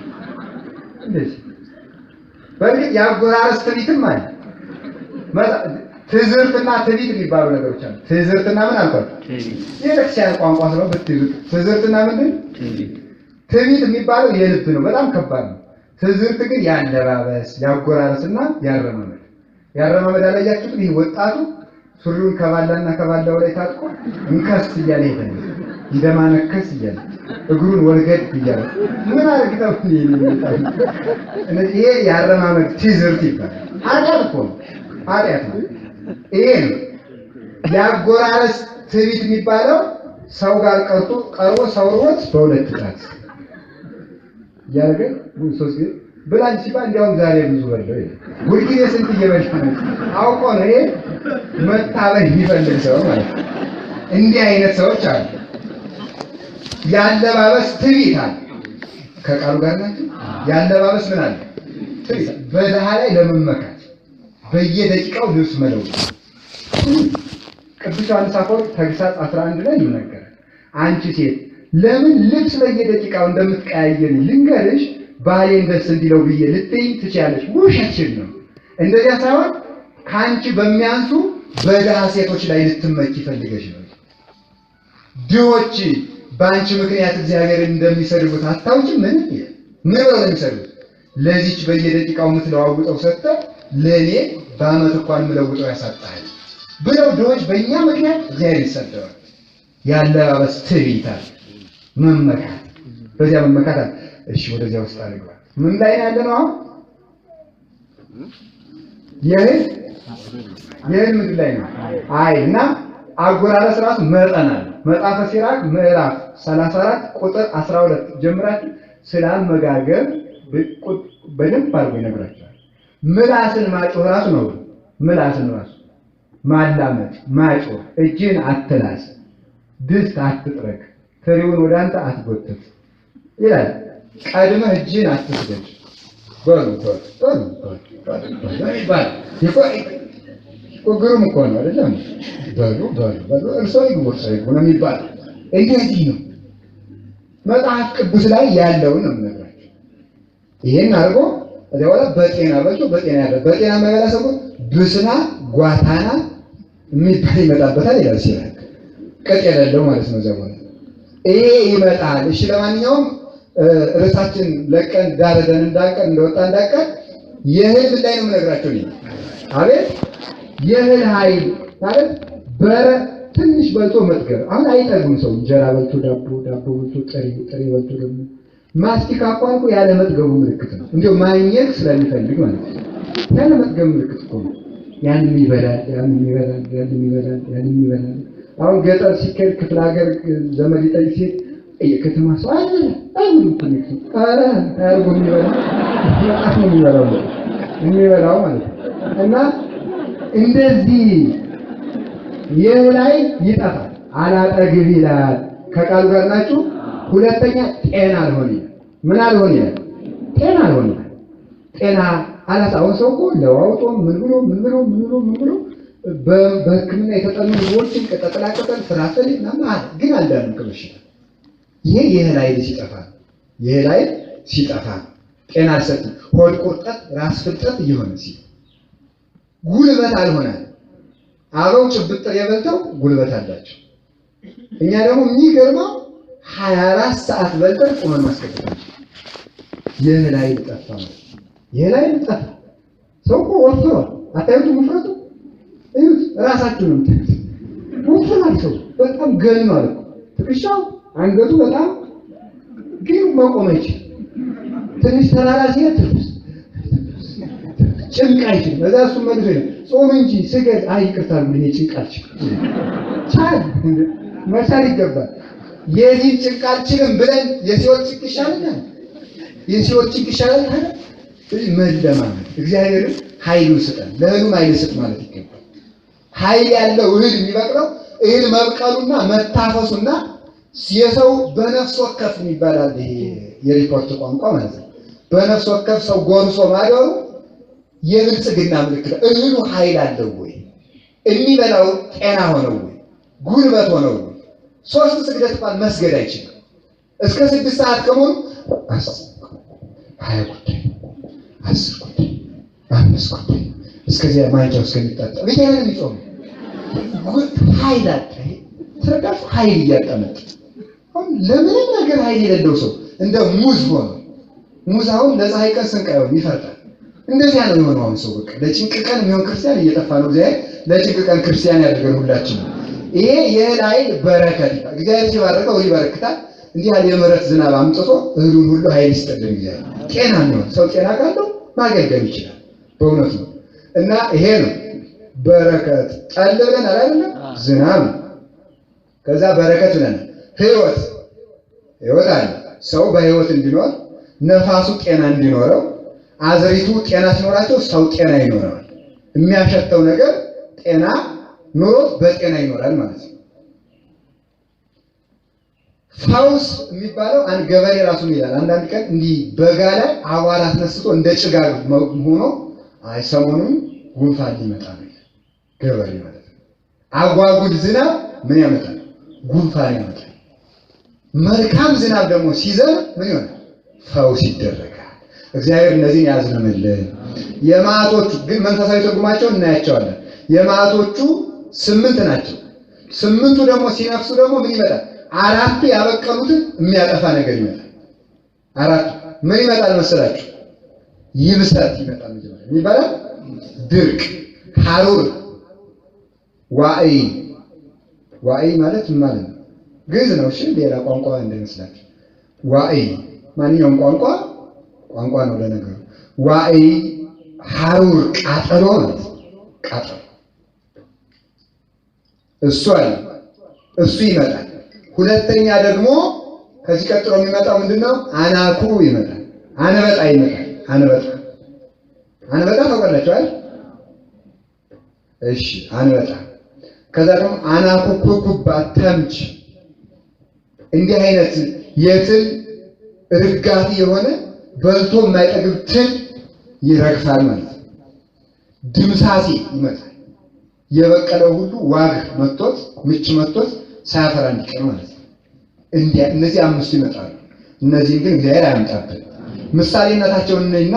እንደዚህ። በእርግጥ የአጎራረስ ትዕቢትም አለ። ትዝርትና ትዕቢት የሚባሉ ነገሮች አሉ። ትዝርትና ምን አልኳችሁ? የቤተክርስቲያን ቋንቋ ስለሆነ ብትይዙት። ትዝርትና ምንድን? ትዕቢት የሚባለው የልብ ነው፣ በጣም ከባድ ነው። ትዝርት ግን ያለባበስ፣ ያጎራረስና ያረማመድ አላያችሁትም? ይህ ወጣቱ ሱሪውን ከባላና ከባላው ላይ ታጥቆ እንከስ እያለ ሄደ፣ እንደማነከስ እያለ እግሩን ወልገድ እያለ ምን አርግተው ይሄ ያረማመድ ትዝርት ይባላል። ኃጢአት እኮ ነው፣ ኃጢአት ነው። ይሄ ነው ያጎራረስ ትዕቢት የሚባለው። ሰው ጋር ቀርቦ ሰው ሮት በሁለት ጣት ያረገ ሶስት ግን ብላኝ ሲባል እንዲያውም ዛሬ ብዙ በለው ይሄ ሁልጊዜ ስንት እየበላ ነው አውቆ ነው። ይሄ መታበይ የሚፈልግ ሰው ማለት ነው። እንዲህ አይነት ሰዎች አሉ። ያለባበስ ትዕቢት አለ። ከቃሉ ጋር ናቸው። ያለባበስ ምን አለ? ትዕቢት። በድሃ ላይ ለመመካት በየደቂቃው ልብስ መለወጥ። ቅዱስ ዮሐንስ አፈወርቅ ተግሳጽ 11 ላይ ይናገራል። አንቺ ሴት ለምን ልብስ በየደቂቃው እንደምትቀያየሪ ልንገርሽ፣ ባሌን ደስ እንዲለው ብዬ ልትይ ትችያለሽ። ውሸትሽን ነው። እንደዚያ ሳይሆን ከአንቺ በሚያንሱ በድሃ ሴቶች ላይ ልትመኪ ፈልገሽ ነው። ድሆች በአንቺ ምክንያት እግዚአብሔርን እንደሚሰድቡት አታውቂም? ምን ብለው እንደሚሰድቡት ለዚች በየደቂቃው የምትለዋውጠው ሰጥተህ ለእኔ በዓመት እንኳን የምለውጠው ያሳጣል ብለው ድሆች በእኛ ምክንያት እግዚአብሔር ይሰደዋል። ያለባበስ ትዕቢት አለ፣ መመካት። በዚያ መመካት አለ። እሺ ወደዚያ ውስጥ አልገባ። ምን ላይ ነው ያለነው አሁን? የእህል ምድር ላይ ነው። እና አጎራረስ ራሱ መጠን አለ። መጽሐፈ ሲራክ ምዕራፍ 34 ቁጥር 12 ጀምራችሁ ስለ አመጋገብ በደንብ አድርጎ ይነግራችኋል። ምላስን ማጮህ ራሱ ነው። ምላስን ራሱ ማላመጥ፣ ማጮህ፣ እጅን አትላስ፣ ድስት አትጥረግ፣ ትሪውን ወደ አንተ አትጎትት ይላል። ቀድመህ እጅን አትስደድ በሉ ይባል ግሩም እኮ ነው አይደለም? በሉ እርሶ ይጉርሰ ነው የሚባል እንደዚህ ነው። መጽሐፍ ቅዱስ ላይ ያለውን ነው የምነግራቸው። ይሄን አድርጎ እዚያ በኋላ በጤና በልቶ በጤና ያለ በጤና የማይበላ ሰው ብስና ጓታና የሚባል ይመጣበታል ይላል ሲራክ። ቅጥ የሌለው ማለት ነው። እዚያ በኋላ ይሄ ይመጣል። እሺ ለማንኛውም ርዕሳችን ለቀን ዳረደን እንዳቀን እንደወጣ እንዳቀን የእህል ምን ላይ ነው የምነግራቸው ነው። አቤት የእህል ኃይል ማለት በትንሽ በልቶ መጥገብ። አሁን አይጠግም ሰው እንጀራ በልቶ ዳቦ በልቶ ጥሬ በልቶ ደግሞ ማስቲካ እንኳን ያለ መጥገቡ ምልክት ነው። እንዲያው ማግኘት ስለሚፈልግ ማለት ነው። ያለ መጥገቡ ምልክት እኮ ነው። ያንን ይበላል። አሁን ገጠር ሲከድ ክፍለ ሀገር ዘመድ ይጠይቅ ሲል የከተማ ሰው አይደለም ኮኔክሽን አርጎ የሚበላው ማለት ነው። እና እንደዚህ የላይ ይጠፋል። አላጠግብ ይላል ከቃሉ ጋር ናችሁ። ሁለተኛ ጤና አልሆነ ይላል። ምን አልሆነ ይላል? ጤና አልሆነ ይላል። ጤና አላሳውን ሰው እኮ ለዋውጦ ምን ብሎ በሕክምና የተጠኑ ምግቦችን ቅጠላቅጠል ፍራፍሬ ግን አልዳንም ከበሽታ። ይሄ የእህል ኃይል ሲጠፋ ጤና አልሰጥም። ሆድ ቁርጠት፣ ራስ ፍልጠት እየሆነ ሲል ጉልበት አልሆናል። አበው ጭብጥር የበልተው ጉልበት አላቸው። እኛ ደግሞ የሚገርመው 24 ሰዓት በልተን ቁመን ማስቀጠል። የእህል ኃይል ጠፋ ማለት የእህል ኃይል ጠፋ። ሰው እኮ ወፍሯል። አታዩትም? ውፍረቱ እዩት። ራሳችሁ ነው የምታዩት። ወፍሯል ሰው በጣም ገኗል እኮ ትከሻው አንገቱ በጣም ግን መቆም አይችልም። ትንሽ ተራራ ሲሄድ ጭንቅ አይችልም። በዛ እሱ መልሶ ይላል ጾም እንጂ ስገድ ይቅርታ ምን ጭንቅ አልችልም። መቻል ይገባል። የዚህ ጭንቅ አልችልም ብለን የሲኦል ጭንቅ ይሻለናል። የሲኦል ጭንቅ ይሻለናል። ስለዚህ መለማመድ እግዚአብሔር ኃይሉ ስጠን፣ ለእህሉም ኃይል ስጥ ማለት ይገባል። ኃይል ያለው እህል የሚበቅለው እህል መብቀሉና መታፈሱና የሰው በነፍስ ወከፍ ይባላል። ይሄ የሪፖርት ቋንቋ ማለት ነው። በነፍስ ወከፍ ሰው ጎርሶ ማደሩ የብልጽግና ምልክት ነው። እህሉ ኃይል አለው ወይ? የሚበላው ጤና ሆነው ወይ? ጉልበት ሆነው ወይ? 3 ስግደት እንኳን መስገድ አይችልም። እስከ 6 ሰዓት ከሞሉ 20 ጉዳይ 10 ጉዳይ 5 ጉዳይ እስከዚያ ማንጃው እስከሚጣጣ ቢታን የሚጾም ኃይል አለ። ተረዳፉ ኃይል እያጠመጥ አሁን ለምንም ነገር ኃይል የሌለው ሰው እንደ ሙዝ ሆነ። ሙዝ አሁን ለፀሐይ ቀን ስንቅ አይሆንም፣ ይፈርጣል። እንደዚያ ነው የሆነው። አሁን ሰው በቃ ለጭንቅ ቀን የሚሆን ክርስቲያን እየጠፋ ነው። እግዚአብሔር ለጭንቅ ቀን ክርስቲያን ያድርገን ሁላችን። ይሄ የእህል ኃይል በረከት ይባላል። እግዚአብሔር ሲባርከው ይበረክታል። እንዲህ ያለ የምሕረት ዝናብ አምጥቶ እህሉን ሁሉ ኃይል ይስጥልን። እግዚአብሔር ጤና ነው። ሰው ጤና ካለው ማገልገል ይችላል። በእውነት ነው። እና ይሄ ነው በረከት። ጠል ብለን አይደለም ዝናብ። ከዛ በረከት ብለን ህይወት አለ። ሰው በህይወት እንዲኖር ነፋሱ ጤና እንዲኖረው አዝሪቱ ጤና ሲኖራቸው ሰው ጤና ይኖራል። የሚያሸተው ነገር ጤና ኑሮት በጤና ይኖራል ማለት ነው። ፈውስ የሚባለው አንድ ገበሬ ራሱን ይላል። አንዳንድ ቀን እንዲህ በጋ ላይ አቧራ አስነስቶ እንደ ጭጋግ ሆኖ ሰሞኑን ጉንፋን ሊመጣ ነው ገበሬ ማለት ነው። አጓጉል ዝናብ ምን ያመጣል? ጉንፋን ያመጣል። መልካም ዝናብ ደግሞ ሲዘንብ ምን ይሆናል? ፈውስ ይደረጋል። እግዚአብሔር እነዚህን ያዝንምልን። የማዕቶቹ ግን መንፈሳዊ ትርጉማቸውን እናያቸዋለን። የማዕቶቹ 8 ናቸው። 8ቱ ደግሞ ሲነፍሱ ደግሞ ምን ይመጣል? 4ቱ ያበቀሉትን የሚያጠፋ ነገር ይመጣል። 4ቱ ምን ይመጣል መሰላችሁ? ይብሰት ይመጣል። መጀመሪያ ምን ይባላል? ድርቅ፣ ሐሩር፣ ዋዕይ ማለት ምን ማለት ነው? ግዕዝ ነው። እሺ ሌላ ቋንቋ እንደመስላችሁ። ዋዕይ ማንኛውም ቋንቋ ነው ለነገሩ። ዋዕይ ሐሩር ቃጠሎ ማለት ቃጠሎ እሱ አለ እሱ ይመጣል። ሁለተኛ ደግሞ ከዚህ ቀጥሎ የሚመጣው ምንድነው? አናኩ ይመጣል። አንበጣ ይመጣል። አንበጣ ታውቃላችሁ አይደል? እሺ አንበጣ። ከዛ ደግሞ አናኩኩባ ተምች። እንዲህ አይነት የትል ርጋፊ የሆነ በልቶ የማይጠግብ ትል ይረግፋል ማለት ነው። ድምሳሴ ይመጣል። የበቀለው ሁሉ ዋግ መጥቶት ምች መጥቶት ሳያፈራ እንዲቀር ማለት ነው። እነዚህ አምስቱ ይመጣሉ። እነዚህን ግን እግዚአብሔር አያምጣብን። ምሳሌነታቸውን እና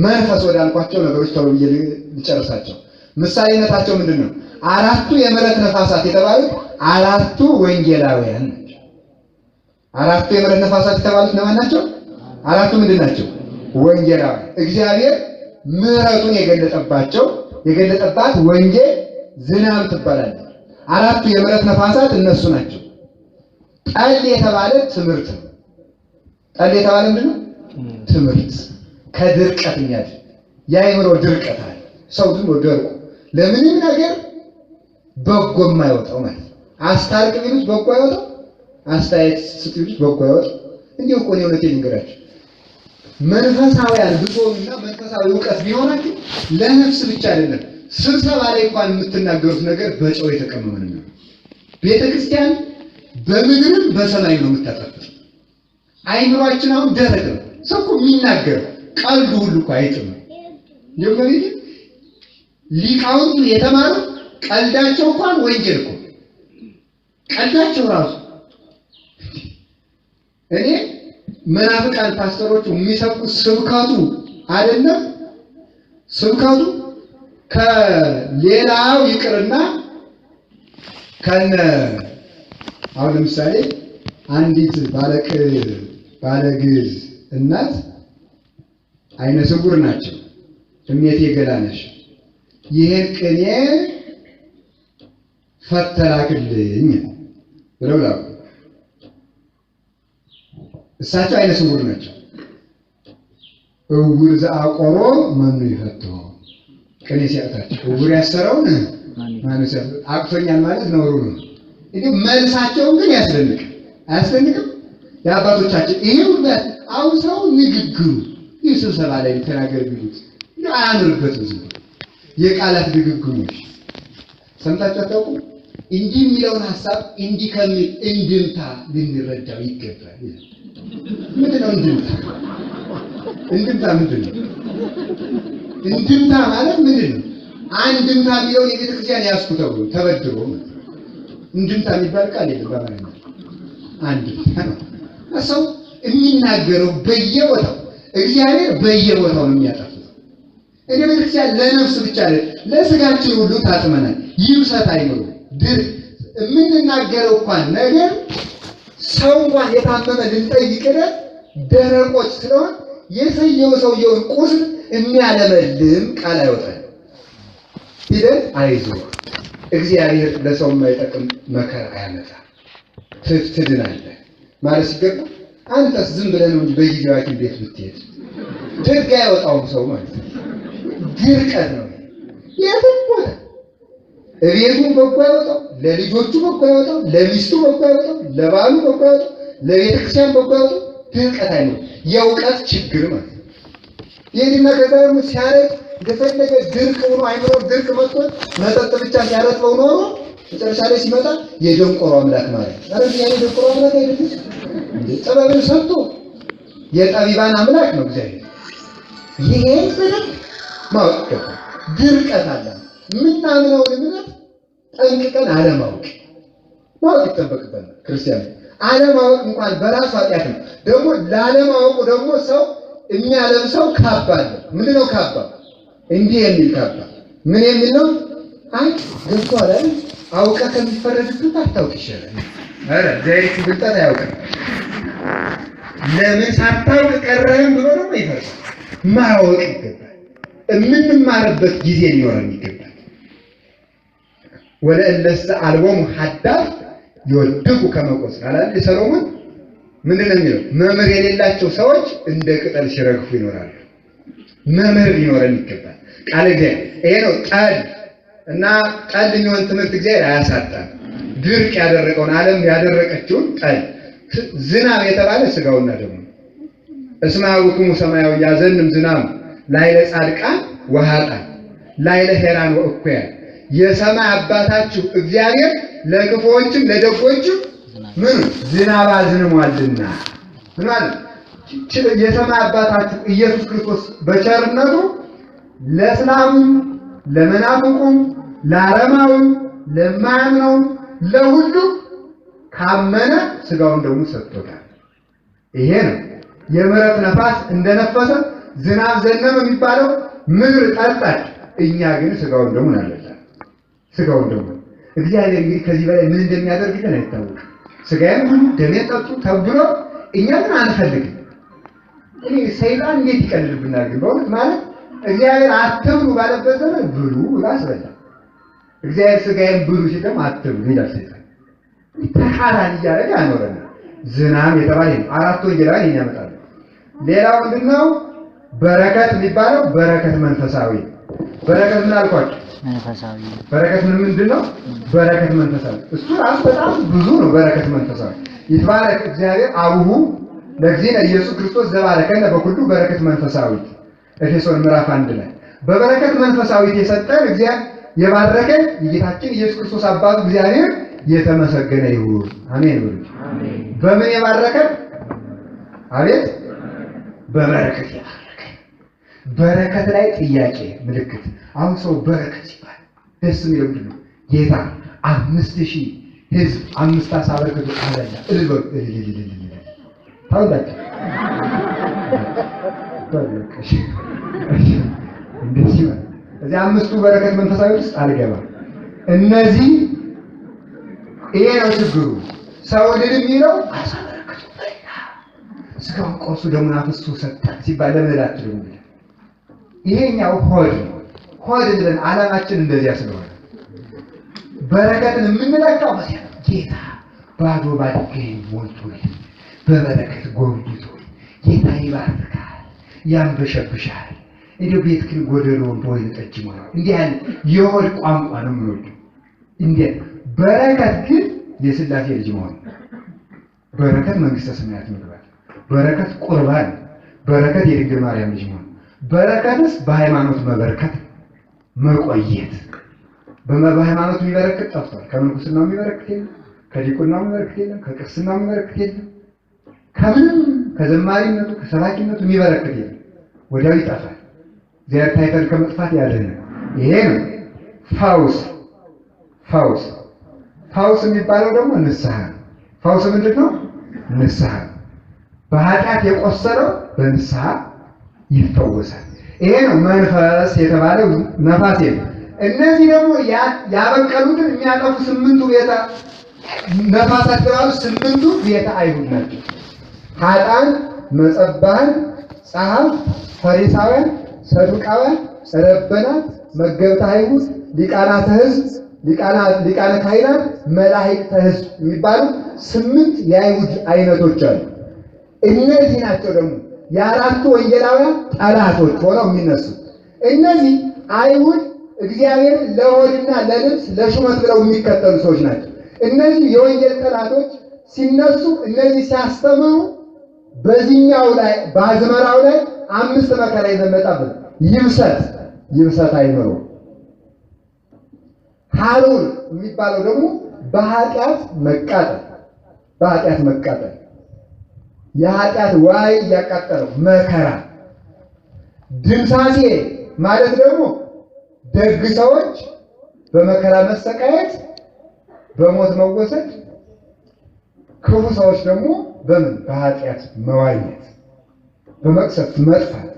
መንፈስ ወዳልኳቸው ነገሮች ተብሎ ልጨርሳቸው። ምሳሌነታቸው ምንድነው? አራቱ የምሕረት ነፋሳት የተባሉት አራቱ ወንጌላውያን ናቸው። አራቱ የምሕረት ነፋሳት የተባሉት ለማን ናቸው? አራቱ ምንድን ናቸው? ወንጌላውያን። እግዚአብሔር ምሕረቱን የገለጠባት ወንጌል ዝናብ ትባላለች። አራቱ የምሕረት ነፋሳት እነሱ ናቸው። ጠል የተባለ ትምህርት ነው። ጠል የተባለ ምንድነው? ትምህርት ከድርቀት የሚያድን የአእምሮ ድርቀት አለ። ሰው ዝም ብሎ ደርቆ ለምንም ነገር በጎ የማይወጣው ማለት ነው። አስታርቅ ቢሉት በጎ አይወጣው፣ አስተያየት ስጥ ቢሉት በጎ አይወጣው። እንዲሁ እኮ ነው። እውነቴን ልንገራችሁ፣ መንፈሳውያን ብትሆኑና መንፈሳዊ እውቀት ቢሆናችሁ ለነፍስ ብቻ አይደለም፣ ስብሰባ ላይ እንኳን የምትናገሩት ነገር በጨው የተቀመመ ነው። ቤተክርስቲያን በምድርም በሰማይ ነው የምታጠፋው። አይምሯችን አሁን ደረቅ ነው። ሰው እኮ የሚናገር ቀልዱ ሁሉ እኮ አይጥምም። የምሪድ ሊቃውንቱ የተማሩ ቀልዳቸው እንኳን ወንጌል እኮ ቀልዳቸው ራሱ እኔ መናፍቃን ፓስተሮቹ የሚሰብኩት ስብከቱ አይደለም። ስብከቱ ከሌላው ይቅርና አሁን ለምሳሌ አንዲት ባለግዕዝ እናት አይነ ስውር ናቸው። እሜቴ ገላነሽ ይሄን ቅኔ ፈተላክልኝ ብለው ላኩ። እሳቸው አይነ ስውር ናቸው። እውር ዘአቆሮ መኑ ይፈተው ቅኔ ሲያታቸው እውር ያሰረውን ማን ሲያፈው አቅቶኛል ማለት ነው። እንዴ መልሳቸውን ግን አያስደንቅም? የአባቶቻችን ይሄ ሁሉ አሁን ሰው ንግግሩ ይህ ስብሰባ ላይ ተናገር ቢሉት አያምርበትም። ዝም የቃላት ድግግሞች ሰምታችሁ አታውቁም? እንዲህ የሚለውን ሐሳብ እንዲህ ከሚል እንድምታ ልንረዳው ይገባል። ምንድነው እንድምታ? እንድምታ ምንድነው? እንድምታ ማለት ምንድነው? አንድምታ ቢሆን የቤተክርስቲያን ያስኩ ተብሎ ተበድሮ እንድምታ የሚባል ቃል የለም በአማርኛ። አንድምታ ነው ሰው የሚናገረው በየቦታው እግዚአብሔር በየቦታው ነው የሚያጠፋው። እኔ ቤተክርስቲያን ለነፍስ ብቻ አይደል ለስጋችን ሁሉ ታጥመናል። ይብሰት አይምሮ የምንናገረው እንኳን ነገር ሰው እንኳን የታመመ ልንጠይቅለ ደረቆች ስለሆን ሰውየውን ቁስል የሚያለመልም ቃል አይወጣም። ሂደን አይዞህ እግዚአብሔር ለሰው የማይጠቅም መከራ አያመጣም ትድናለህ ማለት ሲገባ አንተስ ዝም ብለህ ነው እንጂ በጊዜው ሐኪም ቤት ብትሄድ ድርቅ አይወጣውም ሰው ማለት ነው። ድርቀት ነው። የትም ቦታ እቤቱም በጎ አይወጣው፣ ለልጆቹ በጎ አይወጣው፣ ለሚስቱ በጎ አይወጣው፣ ለባሉ በጎ አይወጣው፣ ለቤተክርስቲያን በጎ አይወጣው። ድርቀት አይኖር የእውቀት ችግር ማለት ነው። ይህንና ከዛ ደግሞ ሲያረግ እንደፈለገ ድርቅ ሆኖ አይምሮ ድርቅ መጥቶ መጠጥ ብቻ ሲያረጥበው ኖሮ መጨረሻ ላይ ሲመጣ የደንቆሮ አምላክ ማለት ነው። አረ ያኔ ደንቆሮ አምላክ አይደለም እንዴ? ጥበብን ሰጥቶ የጠቢባን አምላክ ነው እግዚአብሔር። ይሄን በደንብ ማወቅ ይገባል። ድርቀት አለ። የምናምነው እምነት ጠንቅቀን አለማወቅ ማወቅ ይጠበቅበታል። ክርስቲያን አለማወቅ እንኳን በራሱ ኃጢአት ነው። ደግሞ ላለማወቁ ደግሞ ሰው የሚያለብሰው ካባ አለ። ምንድነው ካባ? እንዲህ የሚል ካባ ምን የሚል ነው? አይ ገብቶሃል አይደል? አውቀህ ከሚፈረድብህ አታውቅ ይሻላል። አረ ዘይት ብልጠት አያውቅም። ለምን ሳታውቅ ቀረህም ብሎ ነው ይፈርሳል። ማወቅ ይገባል። የምንማርበት ጊዜ ሊኖረን ይገባል። ወለእለሰ አልቦሙ ሐዳት ይወድቁ ከመቆስ አላል ሰሎሞን ምንድነው የሚለው? መምህር የሌላቸው ሰዎች እንደ ቅጠል ሲረግፉ ይኖራሉ። መምህር ሊኖረን ይገባል። ቃል እግዚአብሔር ይሄ ነው። ጠል እና ጠል የሚሆን ትምህርት እግዚአብሔር አያሳጣም። ድርቅ ያደረቀውን ዓለም ያደረቀችውን ጠል ዝናብ የተባለ ስጋውና ደሙ እስመ አቡክሙ ሰማያዊ ያዘንም ዝናብ ላይለ ጻድቃን ወኃጥአን ላይለ ሄራን ወእኩያን የሰማይ አባታችሁ እግዚአብሔር ለክፉዎችም ለደጎችም ምን ዝናብ አዝንሟልና ምን ማለት የሰማይ አባታችሁ ኢየሱስ ክርስቶስ በቸርነቱ ለእስላሙም ለመናፍቁም ለአረማዊም ለማያምነውም ለሁሉ ካመነ ስጋውን ደሙ ሰጥቶታል። ይሄ ነው የምሕረት ነፋስ እንደነፈሰ ዝናብ ዘነመ የሚባለው ምድር ጠጣች። እኛ ግን ስጋውን ደሙን አለላል። ስጋውን ደሙ እግዚአብሔር እንግዲህ ከዚህ በላይ ምን እንደሚያደርግልን አይታወቅም። ስጋዬን ሁሉ ደሜን ጠጡ ተብሎ እኛ ግን አንፈልግም። እኔ ሰይጣን እንዴት ይቀልድብናል ግን በእውነት ማለት እግዚአብሔር አትብሉ ባለበት ዘመን ብሉ ብሎ አስበላ። እግዚአብሔር ስጋዬን ብሉ ሲል ደግሞ አትብሉ ይላል ሰይጣን። ተቃራኒ እያደረገ ያኖረናል። ዝናብ የተባለ አራት ወንጌላውያን ያመጣሉ። ሌላው ምንድነው? በረከት የሚባለው በረከት መንፈሳዊ። በረከት ምን አልኳችሁ? መንፈሳዊ። በረከት ምንድነው? በረከት መንፈሳዊ። እሱ ራሱ በጣም ብዙ ነው። በረከት መንፈሳዊ ይትባረክ እግዚአብሔር አቡሁ ለእግዚእነ ኢየሱስ ክርስቶስ ዘባረከነ በኩሉ በረከት መንፈሳዊ ኤፌሶን ምዕራፍ 1 ላይ በበረከት መንፈሳዊት የሰጠን እግዚአብሔር የባረከን የጌታችን ኢየሱስ ክርስቶስ አባቱ እግዚአብሔር የተመሰገነ ይሁን። አሜን ብሉ። በምን የባረከን? አቤት በበረከት የባረከን። በረከት ላይ ጥያቄ ምልክት። አሁን ሰው በረከት ሲባል ደስ የሚለው ምንድን ነው? ጌታ 5000 ሕዝብ 5 ዓሣ በረከቱ አበላ። እልበሉ ታውቃላችሁ። እንደዚህ ነው። እዚህ 5ቱ በረከት መንፈሳዊ ውስጥ አልገባም። እነዚህ ይሄ ነው ችግሩ። ሰው ልል የሚለው ዓሣ በረከቱ በላ ስጋውን ቆርሶ ደሙን አፍስሶ ሰጠ ሲባል ለምን እላችሁ ደግሞ ይሄኛው ሆድ ነው። ሆድ ብለን ዓላማችን እንደዚያ ስለሆነ በረከትን የምንለካው በዚያ ጌታ ባዶ ባድገኝ ሞልቶልኝ በበረከት ጎብኝቶ ጌታ ይባርካል፣ ያንበሸብሻል። እንዲሁ ቤት ግን ጎደሎውን በወይን ጠጅ ይሞላል። እንዲህ ያለ የሆድ ቋንቋ ነው የምንወደው። እንዲህ በረከት ግን የሥላሴ ልጅ መሆን፣ በረከት መንግሥተ ሰማያት መግባት፣ በረከት ቁርባን፣ በረከት የድንግል ማርያም ልጅ መሆን፣ በረከትስ በሃይማኖት መበርከት መቆየት። በሃይማኖት የሚበረክት ጠፍቷል። ከምንኩስናው የሚበረክት የለም፣ ከዲቁናው የሚበረክት የለም፣ ከቅስናው የሚበረክት የለም፣ ከምንም ከዘማሪነቱ ከሰባኪነቱ የሚበረክት የለም። ወዲያው ይጠፋል። እግዚአብሔር ታይተን ከመጥፋት ያድነን። ይሄ ነው ፈውስ። ፈውስ ፈውስ የሚባለው ደግሞ ንስሐ ነው። ፈውስ ምንድን ነው? ንስሐ። በኃጢአት የቆሰለው በንስሐ ይፈወሳል። ይሄ ነው መንፈስ የተባለው ነፋስ የለም። እነዚህ ደግሞ ያበቀሉትን የሚያጠፉ 8ቱ ቤተ ነፋሳት የተባሉ 8ቱ ቤተ አይሁድ ናቸው። ኃጥአን፣ መጸባሃን፣ ጸሐፍት፣ ፈሪሳውያን፣ ሰዱቃውያን፣ ረበናት፣ መገብተ አይሁድ፣ ሊቃናተ ሕዝብ፣ ሊቃነ ካህናት፣ መላእክተ ሕዝብ የሚባሉ 8 የአይሁድ አይነቶች አሉ። እነዚህ ናቸው ደግሞ የአራቱ ወንጌላውያን ጠላቶች ሆነው የሚነሱ። እነዚህ አይሁድ እግዚአብሔር ለሆድና ለልብስ ለሹመት ብለው የሚከተሉ ሰዎች ናቸው። እነዚህ የወንጌል ጠላቶች ሲነሱ እነዚህ ሲያስተምሩ በዚህኛው ላይ በአዝመራው ላይ 5 መከራ ይመጣበት። ይብሰት አይምሮ። ሐሩር የሚባለው ደግሞ በኃጢአት መቃጠል የኃጢአት ዋይ እያቃጠለው መከራ። ድምሳሴ ማለት ደግሞ ደግ ሰዎች በመከራ መሰቃየት፣ በሞት መወሰድ፣ ክፉ ሰዎች ደግሞ በምን በኃጢአት መዋኘት፣ በመቅሰፍት መጥፋት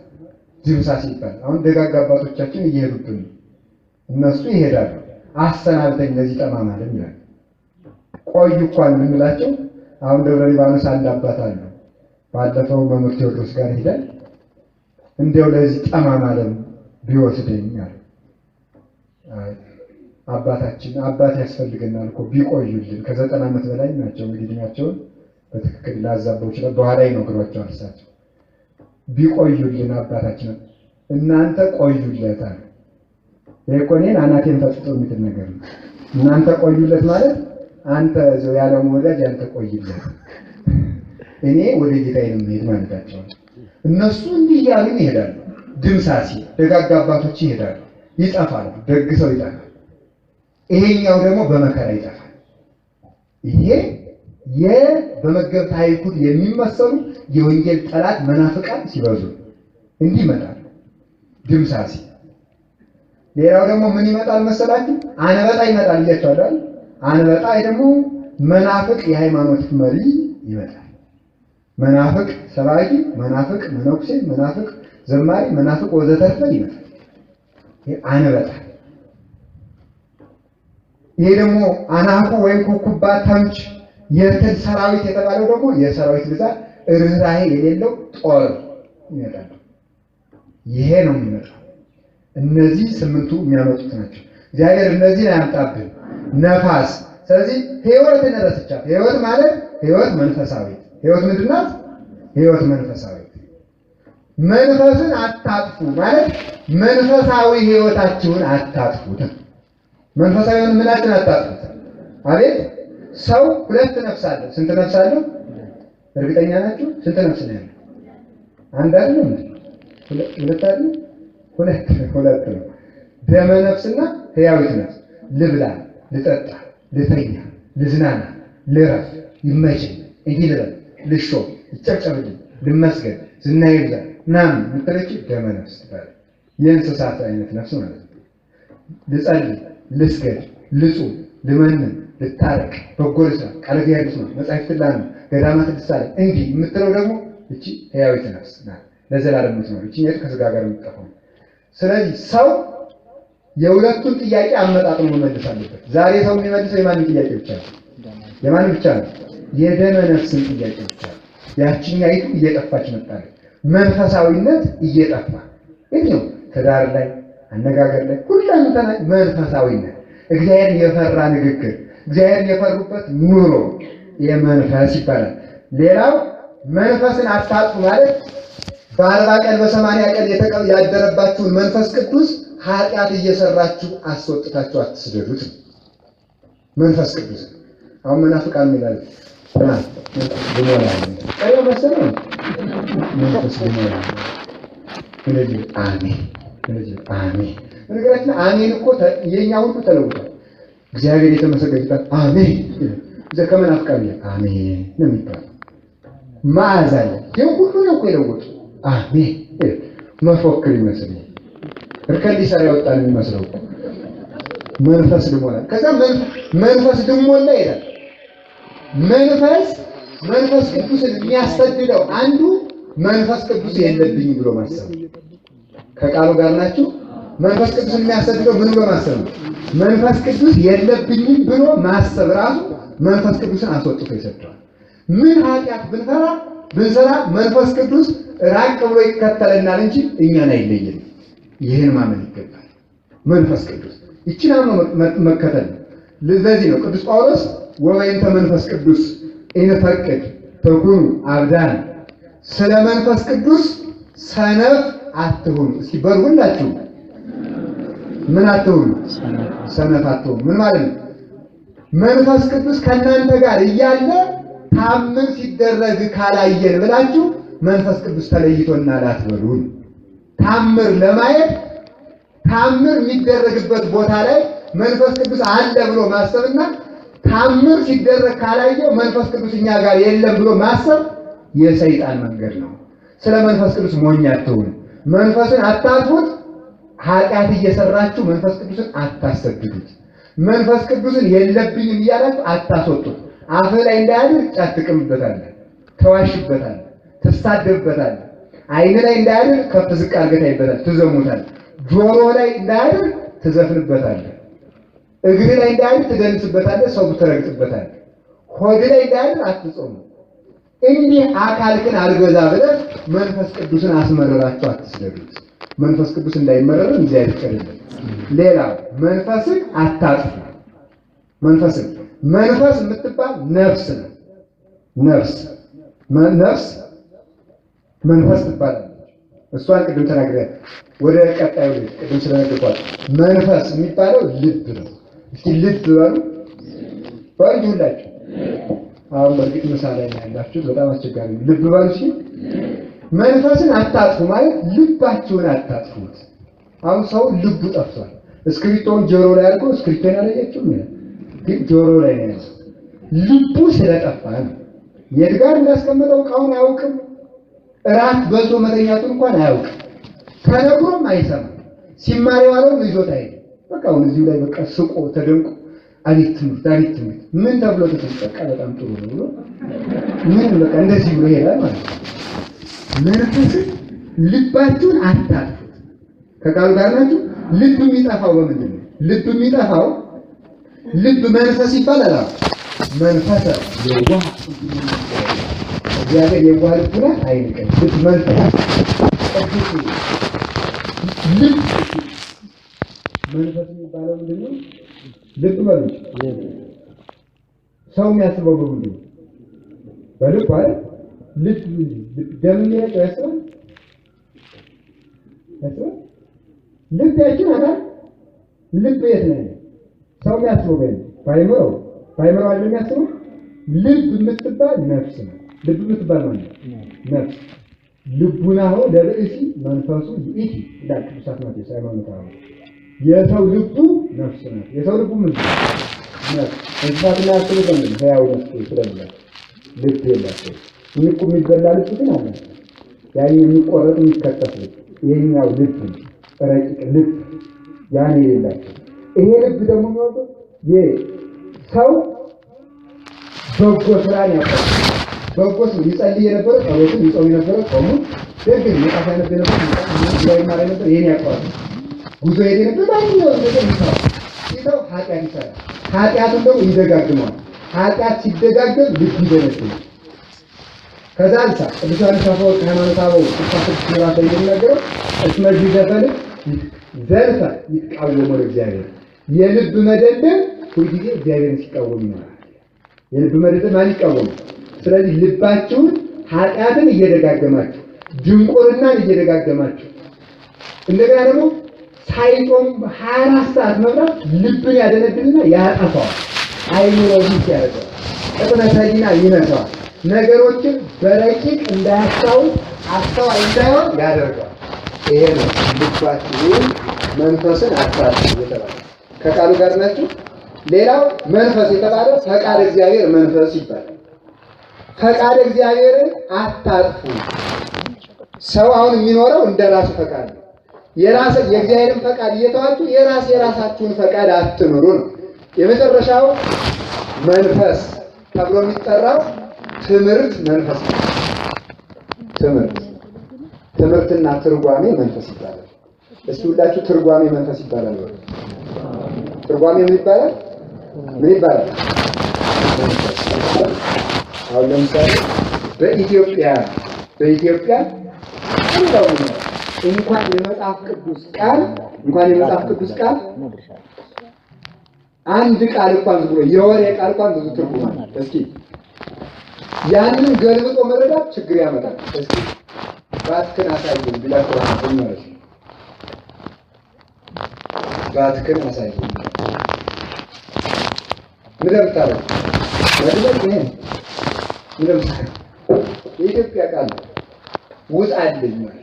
ድምሳሴ ይባላል። አሁን ደጋግ አባቶቻችን እየሄዱብን እነሱ ይሄዳሉ። አሰናብተኝ ለዚህ ጠማማ አይደል ይላል። ቆዩ እንኳን የምንላቸው አሁን ደብረ ሊባኖስ አንድ አባት አሉ። ባለፈው መምህር ቴዎድሮስ ጋር ሄደን እንደው ለዚህ ጠማማ ዓለም ቢወስደኝ አለ። አባታችን አባት ያስፈልገናል እኮ ቢቆዩልን ከ90 ዓመት በላይ ናቸው እንግዲህ እድሜያቸውን በትክክል ላዛበው ይችላል። በኋላ ይነግሯቸዋል። እሳቸው ቢቆዩልን አባታችን እናንተ ቆዩለታል። የቆኔን አናቴን ፈጥጦ የሚል ነገር ነው። እናንተ ቆዩለት ማለት አንተ ዘው ያለው ወዳጅ አንተ ቆይለት፣ እኔ ወደ ጌታዬ ነው የምሄድ ማለታቸው። እነሱ እንዲህ ያሉ ይሄዳሉ። ድምሳሲ ደጋጋ አባቶች ይሄዳሉ፣ ይጠፋሉ። ደግ ሰው ይጠፋል። ይሄኛው ደግሞ በመከራ ይጠፋል። ይሄ በመገብት አይሁድ የሚመሰሉ የወንጌል ጠላት መናፍቃን ሲበዙ እንዲህ ይመጣሉ። ድምሳሲ ሌላው ደግሞ ምን ይመጣል መሰላችሁ? አንበጣ ይመጣል እያቻላል። አንበጣ ደግሞ መናፍቅ የሃይማኖት መሪ ይመጣል። መናፍቅ ሰባኪ፣ መናፍቅ መነኩሴ፣ መናፍቅ ዘማሪ፣ መናፍቅ ወዘተርፈ ይመጣል። ይሄ አንበጣ። ይሄ ደግሞ አናፉ ወይም ኩኩባ ተምች የትል ሰራዊት የተባለው ደግሞ የሰራዊት ብዛት ርህራሄ የሌለው ጦር ይመጣል። ይሄ ነው የሚመጣው። እነዚህ ስምንቱ የሚያመጡት ናቸው። እግዚአብሔር እነዚህን አያምጣብን። ነፋስ። ስለዚህ ህይወትን ረስቻት። ህይወት ማለት ህይወት መንፈሳዊ። ህይወት ምንድን ናት? ህይወት መንፈሳዊ። መንፈስን አታጥፉ ማለት መንፈሳዊ ህይወታችሁን አታጥፉት። መንፈሳዊውን ምናችን አታጥፉት። አቤት ሰው ሁለት ነፍስ አለው። ስንት ነፍስ አለው? እርግጠኛ ናችሁ? ስንት ነፍስ ነው ያለው? አንድ አይደለም? ሁለት አይደለም? ሁለት ነው። ደመ ነፍስና ህያዊት ነፍስ። ልብላ፣ ልጠጣ፣ ልተኛ፣ ልዝናና፣ ልረፍ፣ ይመቸኝ፣ እንዲህ ልበል፣ ልሾ፣ ይጨብጨብልኝ፣ ልመስገን፣ ዝናዬ ይብዛ ምናምን የምትለች ደመ ነፍስ ትባላለች። የእንስሳት አይነት ነፍስ ማለት ነው። ልጸልይ፣ ልስገድ፣ ልጹም፣ ልመንን፣ ልታረቅ፣ በጎ ልስራ፣ ቃለ እግዚአብሔር ልስማ፣ መጻሕፍትን ላንብብ፣ ገዳማት ልሳለም እንዲህ የምትለው ደግሞ እቺ ህያዊት ነፍስ ናት። ለዘላለም የምትኖር እቺ ከስጋ ጋር የምትጠፋው። ስለዚህ ሰው የሁለቱን ጥያቄ አመጣጥኖ መመለስ አለበት። ዛሬ ሰው የሚመልሰው የማንን ጥያቄ ብቻ ነው? የማንን ብቻ ነው? የደመ ነፍስን ጥያቄ ብቻ ነው። ያቺኛይቱ እየጠፋች መጣለች። መንፈሳዊነት እየጠፋ ነው። ትዳር ላይ፣ አነጋገር ላይ ሁሉም መንፈሳዊነት፣ እግዚአብሔር የፈራ ንግግር፣ እግዚአብሔር የፈሩበት ኑሮ የመንፈስ ይባላል። ሌላው መንፈስን አታጥፉ ማለት በ40 ቀን በ80 ቀን ያደረባችሁን መንፈስ ቅዱስ ኃጢአት እየሰራችሁ አስወጥታችሁ አትስደዱት። መንፈስ ቅዱስ አሁን መናፍቃን ይላል ድሞላ ቀዮ መሰለኝ መንፈስ ድሞላ ስለዚህ አሜን ስለዚህ አሜን። ነገራችን አሜን እኮ የኛ ሁሉ ተለውጧል። እግዚአብሔር የተመሰገነ አሜን። ከመናፍቃን አሜን ነው የሚባለው። መዓዛ አለ። ሁሉ ነው እኮ የለወጡ አሜን መፎክር ይመስላል። እርከን ሊሰራ ያወጣ ነው የሚመስለው። መንፈስ ድሞላ ከዛ መንፈስ ድሞላ ይላል። መንፈስ ቅዱስን የሚያስተድለው አንዱ መንፈስ ቅዱስ የለብኝ ብሎ ማሰብ። ከቃሉ ጋር ናችሁ? መንፈስ ቅዱስን የሚያስተድለው ምን ብሎ ማሰብ ነው? መንፈስ ቅዱስ የለብኝም ብሎ ማሰብ ራሱ መንፈስ ቅዱስን አስወጥቶ ይሰጠዋል። ምን ኃጢአት ብንሰራ መንፈስ ቅዱስ ራቅ ብሎ ይከተለናል እንጂ እኛን አይለየንም። ይህን ማመን ይገባል። መንፈስ ቅዱስ ይችን መከተል። ለዚህ ነው ቅዱስ ጳውሎስ ወበይንተ መንፈስ ቅዱስ ኢንፈቅድ ተኩኑ አብዳን፣ ስለ መንፈስ ቅዱስ ሰነፍ አትሁኑ። እስኪ በሉ ሁላችሁ ምን አትሁኑ? ሰነፍ አትሁኑ። ምን ማለት ነው? መንፈስ ቅዱስ ከእናንተ ጋር እያለ ታምር ሲደረግ ካላየን ብላችሁ መንፈስ ቅዱስ ተለይቶናል አትበሉን። ታምር ለማየት ታምር የሚደረግበት ቦታ ላይ መንፈስ ቅዱስ አለ ብሎ ማሰብና ታምር ሲደረግ ካላየው መንፈስ ቅዱስ እኛ ጋር የለም ብሎ ማሰብ የሰይጣን መንገድ ነው። ስለ መንፈስ ቅዱስ ሞኝ አትሁኑ። መንፈስን አታጥፉት። ኃጢአት እየሰራችሁ መንፈስ ቅዱስን አታሰድዱት። መንፈስ ቅዱስን የለብኝም እያላችሁ አታስወጡት። አፍ ላይ እንዳያድር ጫት ትቅምበታለህ፣ ተዋሽበታለህ፣ ትሳደብበታለህ። አይን ላይ እንዳያድር ከፍ ዝቅ አድርገህ ታይበታለህ፣ ትዘሙታለህ። ጆሮ ላይ እንዳያድር ትዘፍንበታለህ። እግር ላይ እንዳያድር ትደንስበታለህ፣ ሰው ትረግጥበታለህ። ሆድ ላይ እንዳያድር አትጾሙ። እንዲህ አካልህን አልገዛ ብለህ መንፈስ ቅዱስን አስመረራችሁ አትስደዱት። መንፈስ ቅዱስ እንዳይመረርን እግዚአብሔር ይቀርልን። ሌላው መንፈስን አታጥፉ። መንፈስ የምትባል ነፍስ ነው። ነፍስ መንፈስ ትባላለች። እሷን ቅድም ተናግሬያለሁ። ወደ ቀጣዩ ቅድም ስለነገርኳት መንፈስ የሚባለው ልብ ነው። እስኪ ልብ በሉ ሁላችሁ። አሁን በእርግጥ ምሳሌ ላይ ያላችሁት በጣም አስቸጋሪ ነው። ልብ በሉ እስኪ። መንፈስን አታጥፉ ማለት ልባችሁን አታጥፉት። አሁን ሰው ልቡ ጠፍቷል። እስክሪብቶን ጆሮ ላይ አድርጎ እስክሪብቶን አላያችሁም? ግን ጆሮ ላይ ነው ያለው። ልቡ ስለጠፋ ነው። የት ጋር እንዳስቀመጠው እቃውን አያውቅም። እራት በልቶ መተኛቱን እንኳን አያውቅም። ተነግሮም አይሰማም። ሲማር የዋለውን ይዞት አይደል። በቃ አሁን እዚሁ ላይ በቃ ስቆ ተደንቆ አቤት ትምህርት ምን ተብሎ ተጠቀቀ በጣም ጥሩ ነው ብሎ ምን በቃ እንደዚህ ብሎ ይሄዳል ማለት ነው። መንፈስን ልባችሁን አታጥፉት። ከቃሉ ጋር ናችሁ። ልብ የሚጠፋው በምንድን ነው? ልብ የሚጠፋው ልብ መንፈስ ይባላል። መንፈስ የዋህ እግዚአብሔር የዋህ ልቡና አይንቀኝ። ልብ መንፈስ ቅዱስ ልብ መንፈስ የሚባለው ምንድን ነው? ልብ በሉ። ሰው የሚያስበው በምንድን ነው? በልብ አይደል? ልብ ደም የሚረጨው ያስባል። ልብ ያችን አካል ልብ የት ነው? ሰው የሚያስበው ባይምሮ አይደለም የሚያስበው። ልብ የምትባል ነፍስ ነው። ልብ የምትባል ማለት ነፍስ ልቡናሁ ለብእሲ መንፈሱ ይእቲ ይላል ቅዱሳት ማቴዎስ ሃይማኖታዊ። የሰው ልቡ ነፍስ ናት። የሰው ልቡ ምን ነው? ነፍስ። እንስሳትና ያስቡትን ህያው ነፍስ ስለሚል ልብ የላቸው። ይልቁ የሚበላ ልብ ግን አለ። ያን የሚቆረጥ የሚከተፍ ልብ ይሄኛው ልብ ረቂቅ ልብ ያን የሌላቸው። ይሄ ልብ ደግሞ የሚወጣው ሰው በጎ ስራን ያቆማል። በጎ ስራ ይጸልይ የነበረ ጸሎትን ይጾም የነበረ ጾሙ ደግ መጽሐፍ ያነብ የነበረ ጉባኤ ይማር የነበረ ይሄን ያቆማል። ጉዞ ሄደ የነበረ ማንኛውም ነገር ይሰራል። ሲተው ኃጢአት ይሰራል። ኃጢአቱን ደግሞ ይደጋግመዋል። ኃጢአት ሲደጋገም ልብ ይደነግማል። ከዛ አንሳ ቅዱስ ዮሐንስ አፈወርቅ ሃይማኖተ አበው ስፋት ምዕራፍ ላይ የሚናገረው እስመ ዚዘፈል ዘርፈ ይቃወሙ ለእግዚአብሔር። የልብ መደንደን ሁልጊዜ እግዚአብሔርን ሲቃወም ይኖራል። የልብ መደንደን ማን ይቃወም? ስለዚህ ልባችሁን ኃጢአትን እየደጋገማችሁ ድንቁርናን እየደጋገማችሁ እንደገና ደግሞ ሳይጾም 24 ሰዓት መብላት ልብን ያደነድንና ያጠፋዋል። አይምሮ ቢስ ያደርገዋል። ቅጥነተ ሕሊና ይነሳዋል። ነገሮችን በረቂቅ እንዳያስታውል አስተዋይ እንዳይሆን ያደርገዋል። ይሄ ነው ልባችሁን መንፈስን አታጥፉ የተባለው። ከቃሉ ጋር ናችሁ። ሌላው መንፈስ የተባለው ፈቃድ እግዚአብሔር መንፈስ ይባላል። ፈቃድ እግዚአብሔርን አታጥፉ። ሰው አሁን የሚኖረው እንደራሱ ፈቃድ ነው። የእግዚአብሔርን ፈቃድ እየተዋችሁ የራሳችሁን ፈቃድ አትኑሩ ነው። የመጨረሻው መንፈስ ተብሎ የሚጠራው ትምህርት መንፈስ ነው። ትምህርትና ትርጓሜ መንፈስ ይባላል። እስኪ ሁላችሁ ትርጓሜ መንፈስ ይባላል። ትርጓሜ ምን ይባላል? ምን ይባላል? አሁን ለምሳሌ በኢትዮጵያ እንኳን የመጽሐፍ ቅዱስ ቃል አንድ ቃል እንኳን ዝም ብሎ የወሬ ቃል እንኳን ብዙ ትርጉም አለ። እስኪ ያንን ገልብጦ መረዳት ችግር ያመጣል። እስኪ ባትክን አሳየን ቢላችሁ ማለት ነው። ባትክን አሳየን ምን ለምታረግ ማለት ነው። የኢትዮጵያ ቃል ውጣልኝ ማለት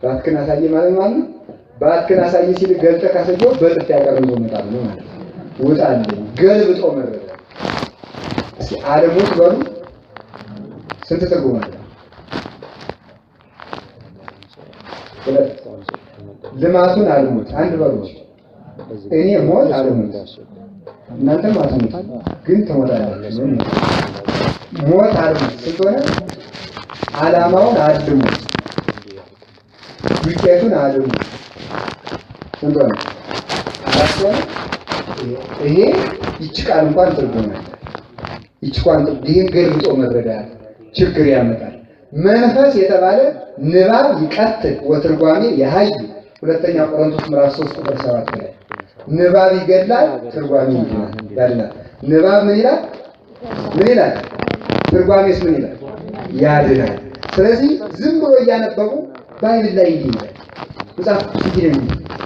ባትክን አሳየን ማለት ነው። ባትክን አሳየን ሲል ገልጠህ ካሳየው በጥፍ ያቀርቡ መጣል ነው ማለት ነው። ውጣልኝ ገልብጦ መረዳት። እስኪ አለሙት በሉ ስንት ትርጉም አለ? ልማቱን አልሙት አንድ በሉ። እኔ ሞት አልሙት እናንተም አልሙት ግን ትሞታላችሁ። ሞት አልሙት ስንት ሆነ? ዓላማውን አልሙት ውጤቱን አልሙት ስንት ሆነ? አራት ሆነ። ይሄ ይቺ ቃል እንኳን ትርጉም አለ። ይቺ ቋንቋ ይሄን ገልብጦ መረዳት ችግር ያመጣል። መንፈስ የተባለ ንባብ ይቀጥል ወትርጓሜ ያህይ ሁለተኛ ቆሮንቶስ ምዕራፍ 3 ቁጥር 7 ላይ ንባብ ይገድላል ትርጓሜ ይላል። ንባብ ምን ይላል? ትርጓሜስ ምን ይላል? ያድናል። ስለዚህ ዝም ብሎ እያነበቡ ባይብል ላይ እንዲህ ይላል መጽሐፍ ሲል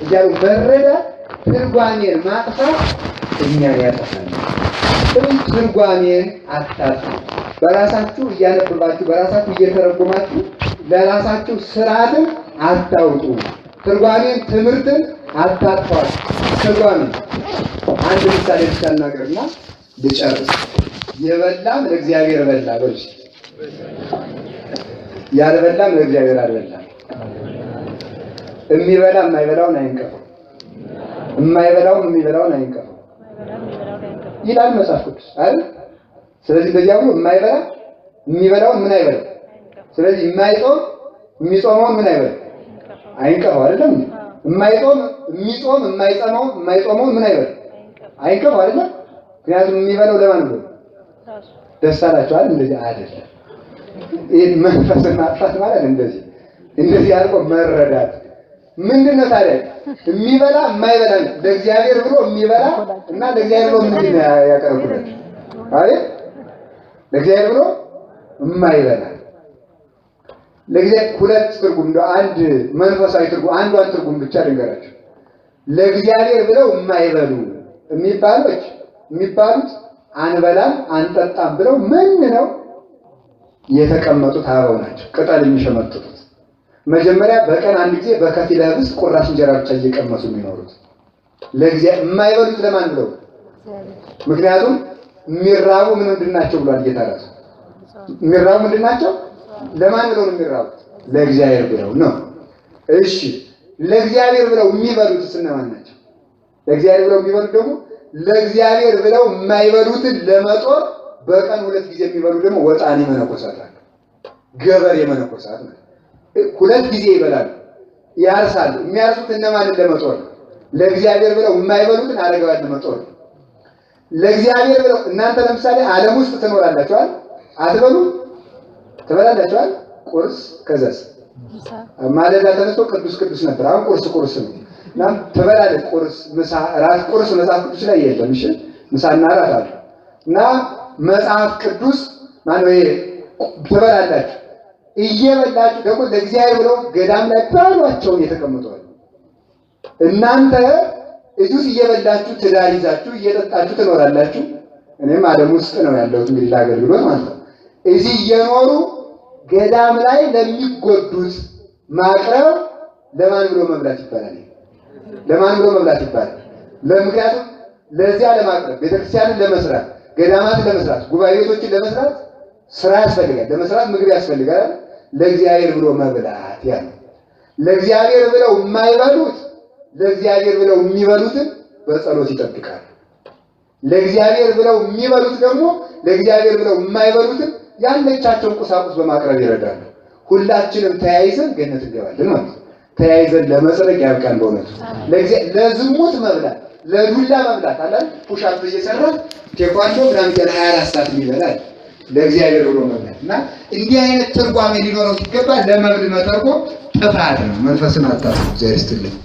እያሉ መረዳት ትርጓሜን ማጥፋት እኛን ያጠፋል። ስለዚህ ትርጓሜን አታጥፉ። በራሳችሁ እያነበባችሁ በራሳችሁ እየተረጎማችሁ ለራሳችሁ ስርዓትን አታውጡ። ትርጓሜን ትምህርትን አታጥፏል። ትርጓሜ አንድ ምሳሌ ብቻ እናገርና ልጨርስ። የበላም ለእግዚአብሔር በላ በል፣ ያልበላም ለእግዚአብሔር አልበላም። የሚበላ የማይበላውን አይንቀፈው፣ የማይበላውም የሚበላውን አይንቀፈው ይላል መጽሐፍ ቅዱስ አይደል? ስለዚህ በዚያ ብሎ የማይበላ የሚበላውን ምን አይበላም። ስለዚህ የማይጾም የሚጾመውን ምን አይበላም አይንቀፈው አይደለም? የማይጾም የሚጾም የማይጾመውን ምን አይበላም አይንቀፈው አይደለም? ምክንያቱም የሚበላው ለማን ነው? ደስ አላችኋል? እንደዚህ አይደለም። ይሄ መንፈስን ማጥፋት ማለት እንደዚህ አድርጎ መረዳት ምንድነው ታዲያ? የሚበላ የማይበላ ለእግዚአብሔር ብሎ የሚበላ እና ለእግዚአብሔር ብሎ ምንድን ነው ያቀረቡለት? አይደል? ለእግዚአብሔር ብሎ የማይበላ ለእግዚአብሔር ሁለት ትርጉም ነው። አንድ መንፈሳዊ ትርጉም አንዷን ትርጉም ብቻ ልንገራችሁ። ለእግዚአብሔር ብለው የማይበሉ የሚባሉት አንበላም አንጠጣም ብለው ምን ነው የተቀመጡት አበው ናቸው። ቅጠል የሚሸመጥጡት መጀመሪያ በቀን አንድ ጊዜ በከፊል ህብስት ቁራሽ እንጀራ ብቻ እየቀመሱ የሚኖሩት ለእግዚአብሔር የማይበሉት ለማን ብለው? ምክንያቱም የሚራቡ ምንድናቸው ብሏል ጌታ ራሱ። የሚራቡ ምንድናቸው? ለማን ብለው ነው የሚራቡት? ለእግዚአብሔር ብለው ነው። እሺ ለእግዚአብሔር ብለው የሚበሉት እነማን ናቸው? ለእግዚአብሔር ብለው የሚበሉት ደግሞ ለእግዚአብሔር ብለው የማይበሉትን ለመጦር በቀን 2 ጊዜ የሚበሉ ደግሞ ወጣኔ መነኮሳት አሉ። ገበሬ መነኮሳት ነው። 2 ጊዜ ይበላሉ፣ ያርሳሉ። የሚያርሱት እነማንን ለመጦር? ለእግዚአብሔር ብለው የማይበሉትን አረጋውያን ለመጦር። ለእግዚአብሔር ብለው እናንተ ለምሳሌ ዓለም ውስጥ ትኖራላችሁ አይደል? አትበሉ? ትበላላችሁ አይደል? ቁርስ ከዛስ ማለዳ ተነስቶ ቅዱስ ነበር። አሁን ቁርስ ነው እና ትበላለች። ቁርስ፣ ምሳ፣ እራት። ቁርስ መጽሐፍ ቅዱስ ላይ የለም። እሺ ምሳና እራት አለ እና መጽሐፍ ቅዱስ ማነው ይሄ ትበላላችሁ። እየበላችሁ ደግሞ ለእግዚአብሔር ብለው ገዳም ላይ ባሏቸውን የተቀመጠዋል። እናንተ እጁስ እየበላችሁ ትዳር ይዛችሁ እየጠጣችሁ ትኖራላችሁ። እኔም ዓለም ውስጥ ነው ያለሁት እንግዲህ ለአገልግሎት ማለት ነው። እዚህ እየኖሩ ገዳም ላይ ለሚጎዱት ማቅረብ ለማን ብሎ መብላት ይባላል? ለማን ብሎ መብላት ይባላል? ለምክንያቱም ለዚያ ለማቅረብ ቤተክርስቲያንን ለመስራት ገዳማትን ለመስራት ጉባኤ ቤቶችን ለመስራት ስራ ያስፈልጋል። ለመስራት ምግብ ያስፈልጋል። ለእግዚአብሔር ብሎ መብላት ያለ ለእግዚአብሔር ብለው የማይበሉት ለእግዚአብሔር ብለው የሚበሉትን በጸሎት ይጠብቃሉ። ለእግዚአብሔር ብለው የሚበሉት ደግሞ ለእግዚአብሔር ብለው የማይበሉትን ያለቻቸውን ቁሳቁስ በማቅረብ ይረዳሉ። ሁላችንም ተያይዘን ገነት እንገባለን ማለት ነው። ተያይዘን ለመጽደቅ ያብቃን። በእውነቱ ለዝሙት መብላት ለዱላ መብላት አለ ፑሻፕ እየሰራ ቴኳንዶ ምናምን 24 ሰዓት ይበላል። ለእግዚአብሔር ብሎ መብላት እና እንዲህ አይነት ትርጓሜ ሊኖረው ሲገባ ለመብል መተርጎም ጥፋት ነው። መንፈስን አታስቡ። እግዚአብሔር ይስጥልኝ።